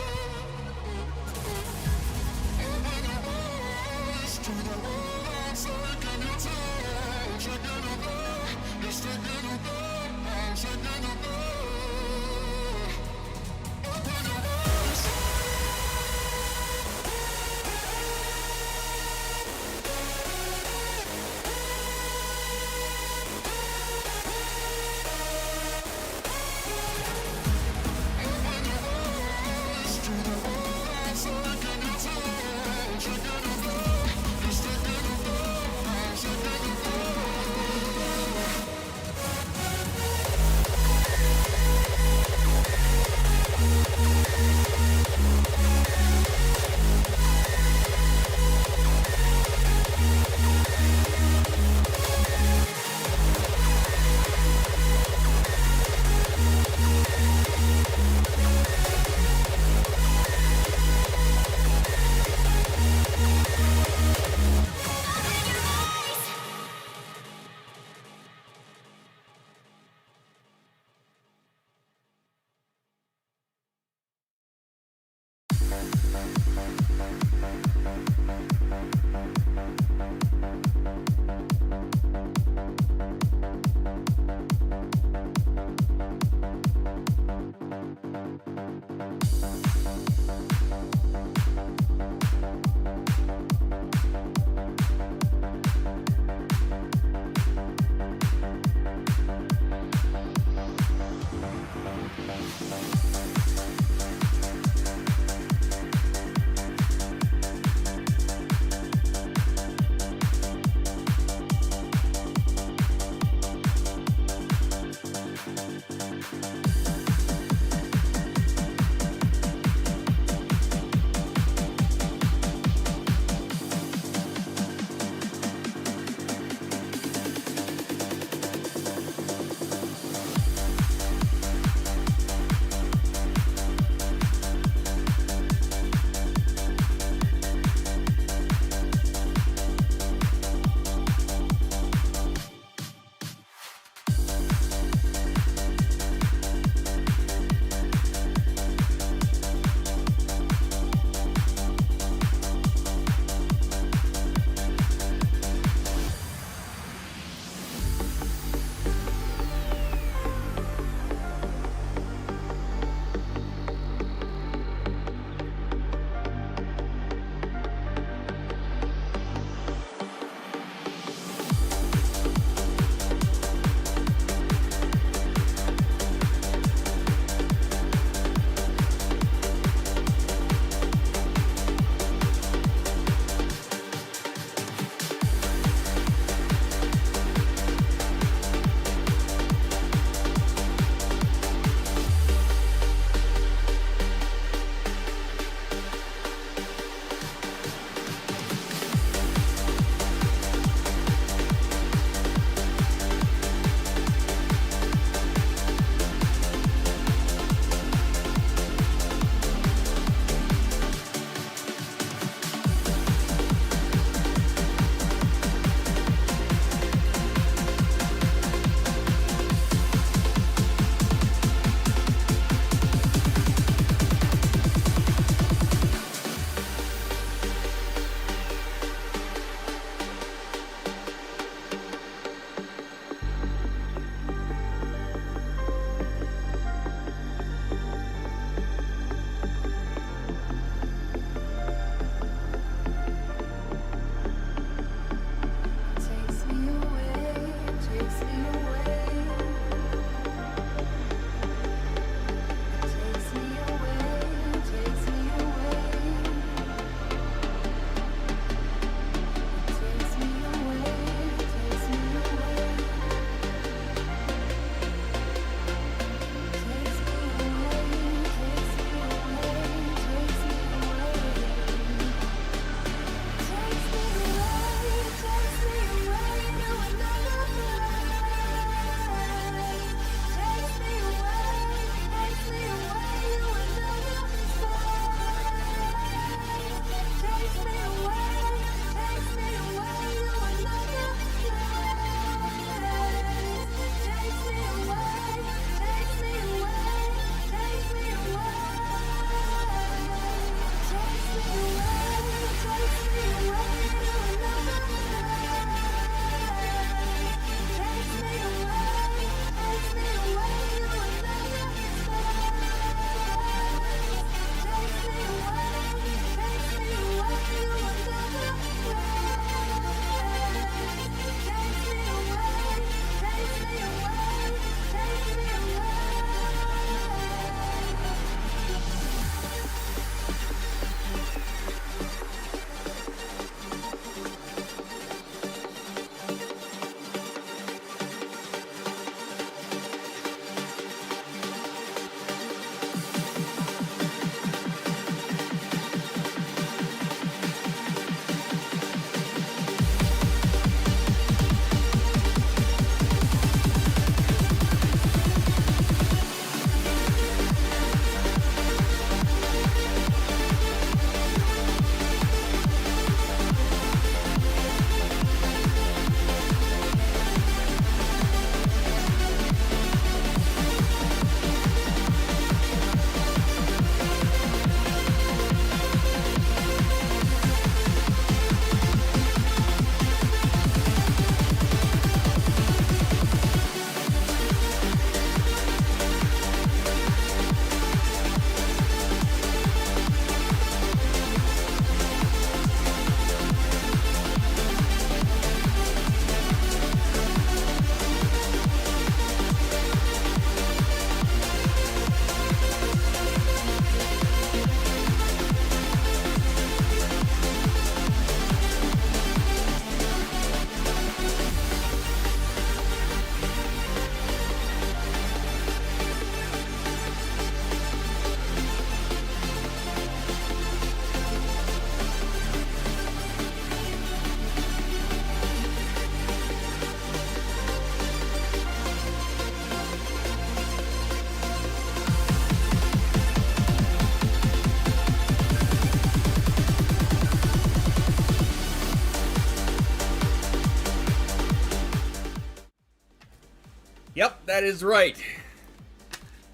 Yep, that is right.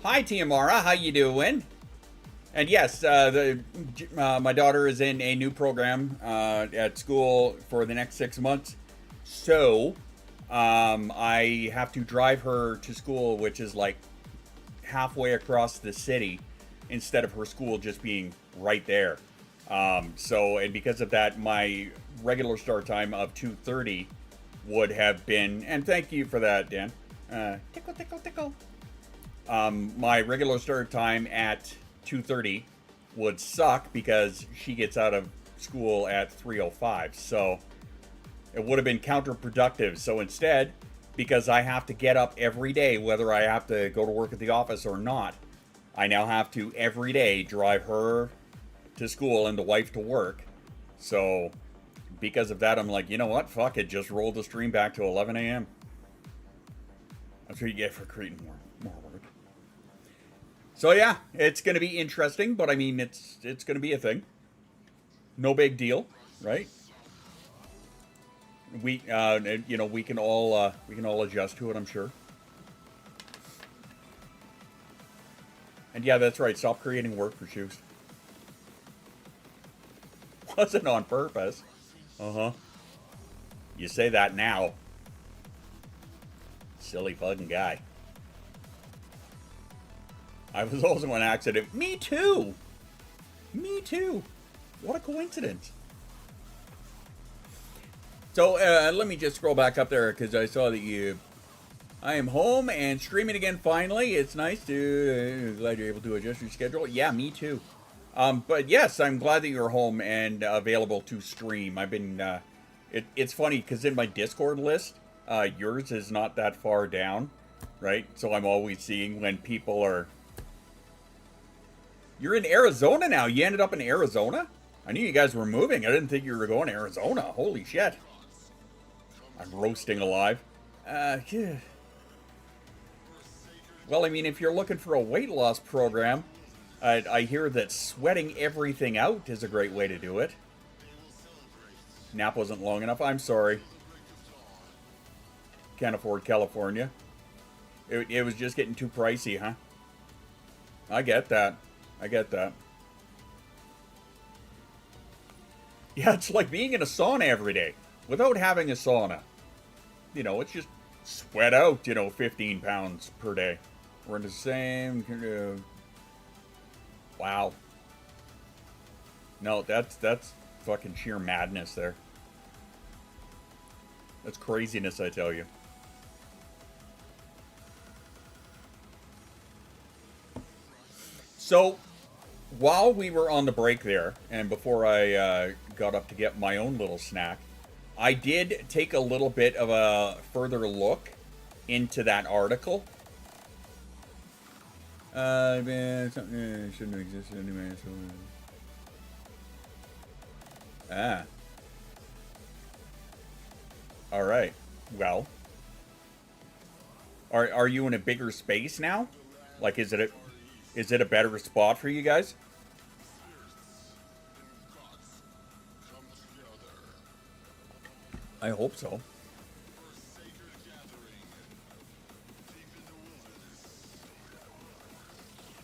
Hi, Tiamara. How you doing? And yes, my daughter is in a new program at school for the next 6 months. So, I have to drive her to school, which is like halfway across the city, instead of her school just being right there. And because of that, my regular start time of 2:30 would have been, and thank you for that, Dan. Tickle, tickle, tickle. My regular start time at 2:30 would suck because she gets out of school at 3:05. So it would have been counterproductive. So instead, because I have to get up every day, whether I have to go to work at the office or not, I now have to every day drive her to school and the wife to work. So because of that, I'm like, you know what? Fuck it. Just roll the stream back to 11 a.m. That's what you get for creating more work. So yeah, it's going to be interesting, but I mean, it's going to be a thing. No big deal, right? We we can all adjust to it, I'm sure. And yeah, that's right. Stop creating work for shoes. Wasn't on purpose. You say that now. Silly fucking guy. I was also an accident. Me too. Me too. What a coincidence. So let me just scroll back up there because I saw that I am home and streaming again finally. It's nice to... glad you're able to adjust your schedule. Yeah, me too. But yes, I'm glad that you're home and available to stream. I've been... it's funny because in my Discord list, yours is not that far down, right? So I'm always seeing when people are... You're in Arizona now. You ended up in Arizona? I knew you guys were moving. I didn't think you were going to Arizona. Holy shit. I'm roasting alive. Yeah. Well, I mean, if you're looking for a weight loss program, I hear that sweating everything out is a great way to do it. Nap wasn't long enough. I'm sorry. Can't afford California. It was just getting too pricey, huh? I get that. I get that. Yeah, it's like being in a sauna every day without having a sauna. You know, it's just sweat out, 15 pounds per day. We're in the same... wow. No, that's fucking sheer madness there. That's craziness, I tell you. So, while we were on the break there, and before I got up to get my own little snack, I did take a little bit of a further look into that article. Man, something shouldn't have existed anyway. So... All right. Well, are you in a bigger space now? Like, is it a better spot for you guys? I hope so.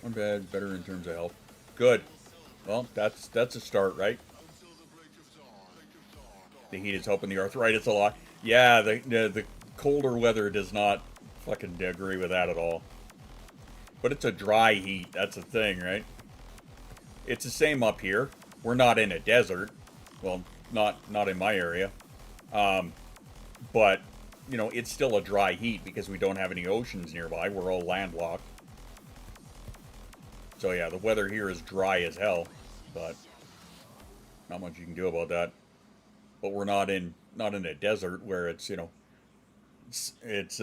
Not bad, better in terms of health. Good. Well, that's a start, right? The heat is helping the arthritis a lot. Yeah, the colder weather does not fucking agree with that at all. But it's a dry heat. That's the thing, right? It's the same up here. We're not in a desert. Well, not in my area. But, it's still a dry heat because we don't have any oceans nearby. We're all landlocked. So yeah, the weather here is dry as hell, but not much you can do about that. But we're not in a desert where it's, it's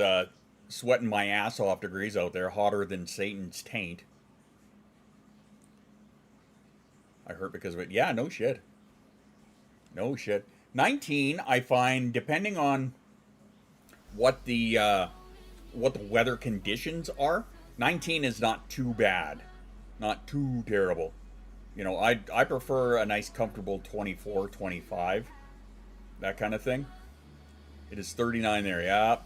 sweating my ass off degrees out there, hotter than Satan's taint. I hurt because of it. Yeah, no shit. No shit. 19, I find, depending on what the weather conditions are, 19 is not too bad. Not too terrible. I prefer a nice comfortable 24, 25. That kind of thing. It is 39 there, yeah.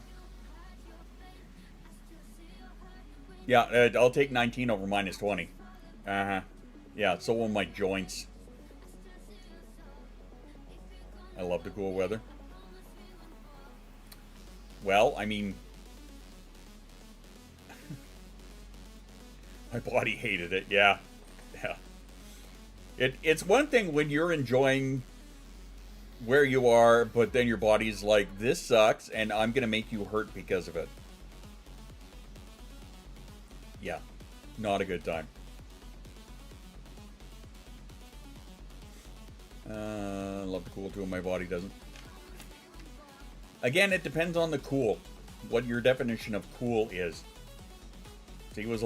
Yeah, I'll take 19 over minus 20. Uh-huh. Yeah, so will my joints. I love the cool weather. Well, I mean, my body hated it. Yeah. Yeah. It's one thing when you're enjoying where you are, but then your body's like, this sucks, and I'm going to make you hurt because of it. Yeah. Not a good time. Love the cool too, my body doesn't. Again, it depends on the cool. What your definition of cool is. See, it was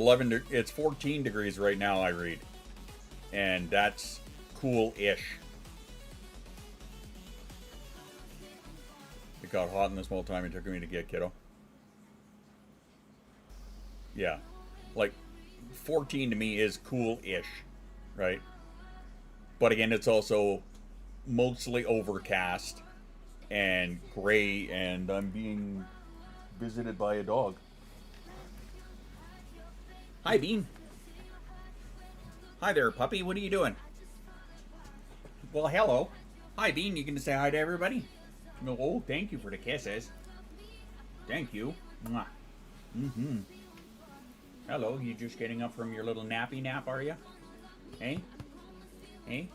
it's 14 degrees right now, I read. And that's cool-ish. It got hot in the small time it took me to get kiddo. Yeah. Like, 14 to me is cool-ish, right? But again, it's also mostly overcast and gray, and I'm being visited by a dog. Hi, Bean. Hi there, puppy. What are you doing? Well, hello. Hi, Bean. You gonna say hi to everybody? No. Oh, thank you for the kisses. Thank you. Mwah. Mm-hmm. Hello. You just getting up from your little nappy nap, are you? Hey? Hey?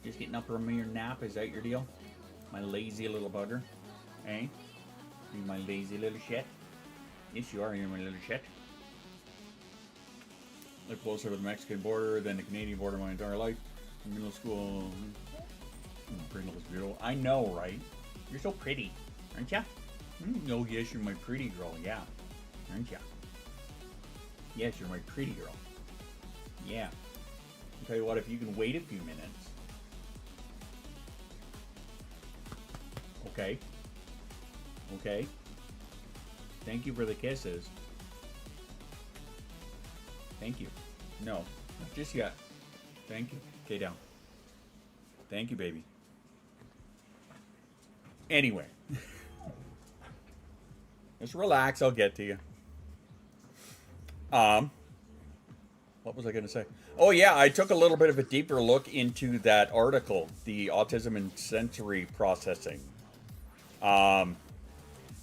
Just getting up from your nap? Is that your deal? My lazy little bugger? Hey? You my lazy little shit? Yes, you are. You're my little shit. Live closer to the Mexican border than the Canadian border my entire life. Middle school. Pringle is beautiful. I know, right? You're so pretty, aren't ya? Oh, yes, you're my pretty girl. Yeah, aren't ya? Yes, you're my pretty girl. Yeah. I'll tell you what, if you can wait a few minutes. Okay. Okay. Thank you for the kisses. Thank you. No, not just yet. Thank you. Okay, down. Thank you, baby. Anyway. Just relax, I'll get to you. What was I going to say? Oh, yeah, I took a little bit of a deeper look into that article, the autism and sensory processing.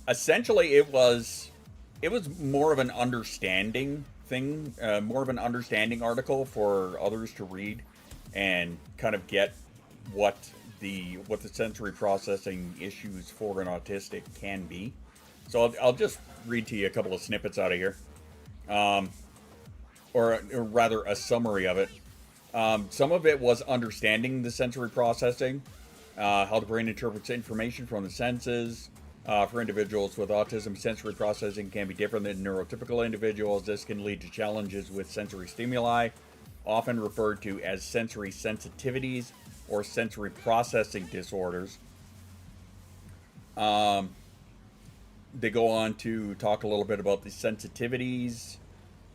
Essentially, it was more of an understanding thing, more of an understanding article for others to read and kind of get what the sensory processing issues for an autistic can be. So I'll just read to you a couple of snippets out of here, or rather a summary of it. Some of it was understanding the sensory processing, how the brain interprets information from the senses. For individuals with autism, sensory processing can be different than neurotypical individuals. This can lead to challenges with sensory stimuli, often referred to as sensory sensitivities or sensory processing disorders. They go on to talk a little bit about the sensitivities.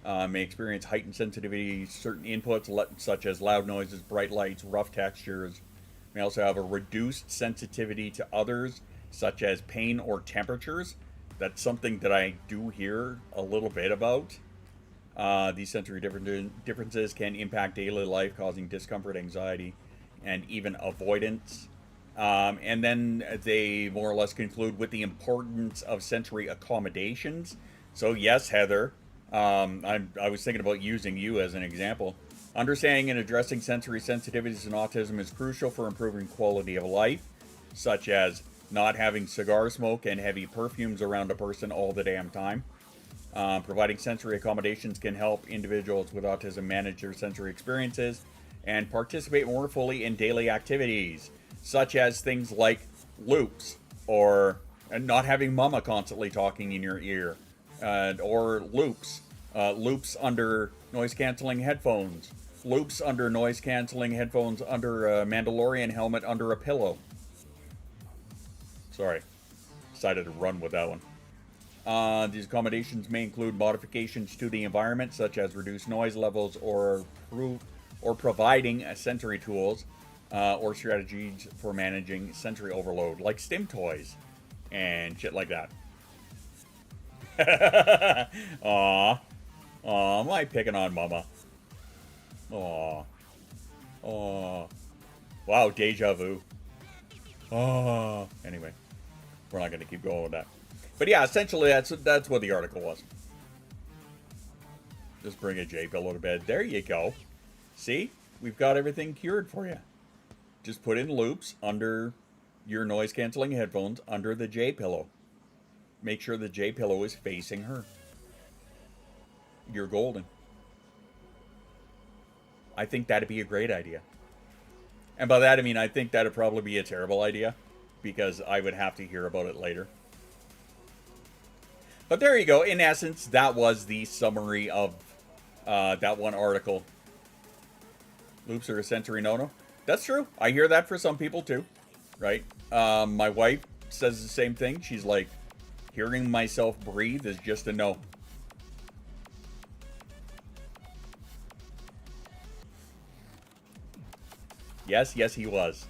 May experience heightened sensitivity to certain inputs such as loud noises, bright lights, rough textures. May also have a reduced sensitivity to others, such as pain or temperatures. That's something that I do hear a little bit about. These sensory differences can impact daily life, causing discomfort, anxiety, and even avoidance. And then they more or less conclude with the importance of sensory accommodations. So yes, Heather, I was thinking about using you as an example. Understanding and addressing sensory sensitivities in autism is crucial for improving quality of life, such as not having cigar smoke and heavy perfumes around a person all the damn time. Providing sensory accommodations can help individuals with autism manage their sensory experiences and participate more fully in daily activities, such as things like loops, or not having mama constantly talking in your ear, or loops under noise-canceling headphones, loops under noise-canceling headphones under a Mandalorian helmet under a pillow. Sorry, decided to run with that one. These accommodations may include modifications to the environment, such as reduced noise levels or providing sensory tools or strategies for managing sensory overload, like stim toys and shit like that. Aww. Aw, am I picking on Mama? Aw. Aw. Wow, deja vu. Oh. Anyway, we're not going to keep going with that. But yeah, essentially that's what the article was. Just bring a J-pillow to bed. There you go. See? We've got everything cured for you. Just put in loops under your noise-canceling headphones under the J-pillow. Make sure the J-pillow is facing her. You're golden. I think that'd be a great idea. And by that I mean I think that'd probably be a terrible idea, because I would have to hear about it later. But there you go. In essence, that was the summary of that one article. Loops are a sensory no-no. That's true. I hear that for some people too, right? My wife says the same thing. She's like, hearing myself breathe is just a no. Yes, yes, he was.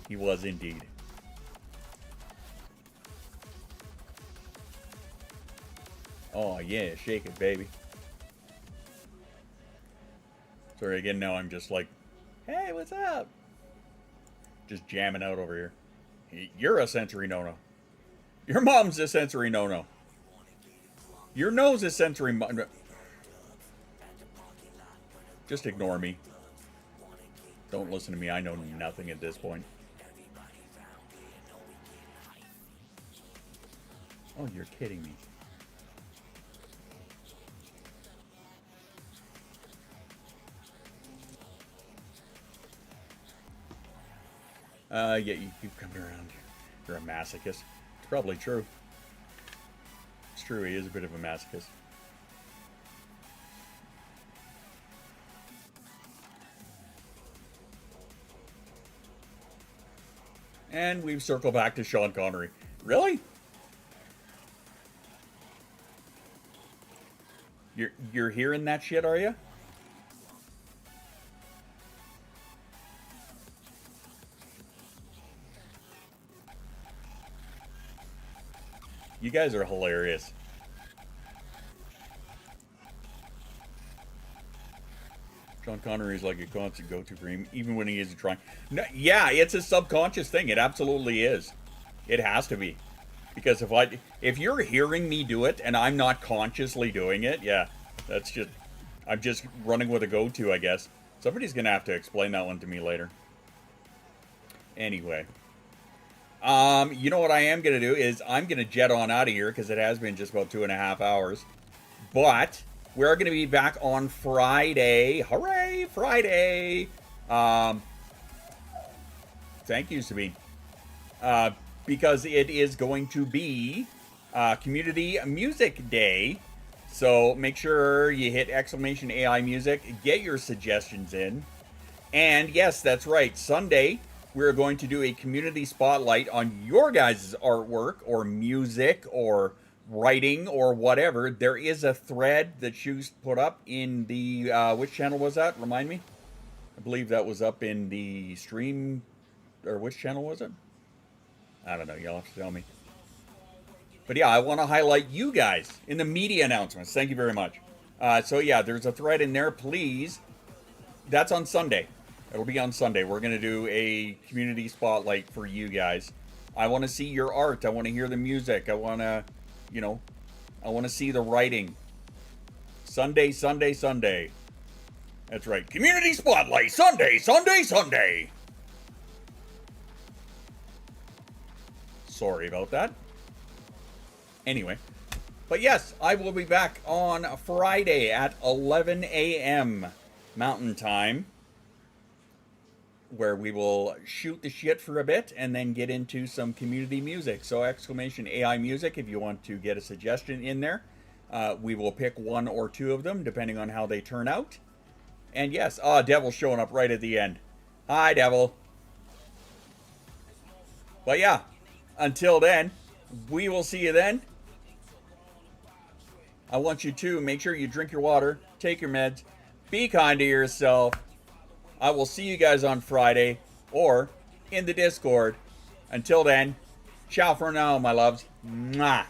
He was indeed. Oh, yeah, shake it, baby. Sorry, again, now I'm just like, hey, what's up? Just jamming out over here. You're a sensory no-no. Your mom's a sensory no-no. Your nose is sensory... Just ignore me. Don't listen to me. I know nothing at this point. Oh, you're kidding me. Yeah, you keep coming around. You're a masochist. It's probably true. It's true, he is a bit of a masochist. And we've circled back to Sean Connery. Really? You're hearing that shit, are you? You guys are hilarious. Sean Connery is like a constant go-to for him, even when he isn't trying. No, yeah, it's a subconscious thing. It absolutely is. It has to be. Because if you're hearing me do it and I'm not consciously doing it, yeah, that's just, I'm just running with a go-to, I guess. Somebody's gonna have to explain that one to me later. Anyway. You know what I am gonna do is I'm gonna jet on out of here because it has been just about 2.5 hours. But we're gonna be back on Friday. Hooray, Friday! Thank you, Sabine. Because it is going to be Community Music Day. So make sure you hit exclamation AI music, get your suggestions in. And yes, that's right, Sunday, we're going to do a community spotlight on your guys' artwork or music or writing or whatever. There is a thread that Shoes put up in the, which channel was that? Remind me? I believe that was up in the stream, or which channel was it? I don't know, you'll have to tell me. But yeah, I want to highlight you guys in the media announcements. Thank you very much. So yeah, there's a thread in there, please. That's on Sunday. It'll be on Sunday. We're going to do a community spotlight for you guys. I want to see your art. I want to hear the music. I want to, you know, I want to see the writing. Sunday, Sunday, Sunday. That's right. Community spotlight. Sunday, Sunday, Sunday. Sorry about that. Anyway. But yes, I will be back on Friday at 11 a.m. Mountain Time, where we will shoot the shit for a bit and then get into some community music. So exclamation AI music if you want to get a suggestion in there. We will pick one or two of them depending on how they turn out. And yes, Devil's showing up right at the end. Hi, Devil. But yeah, until then, we will see you then. I want you to make sure you drink your water, take your meds, be kind to yourself. I will see you guys on Friday or in the Discord. Until then, ciao for now, my loves. Mwah.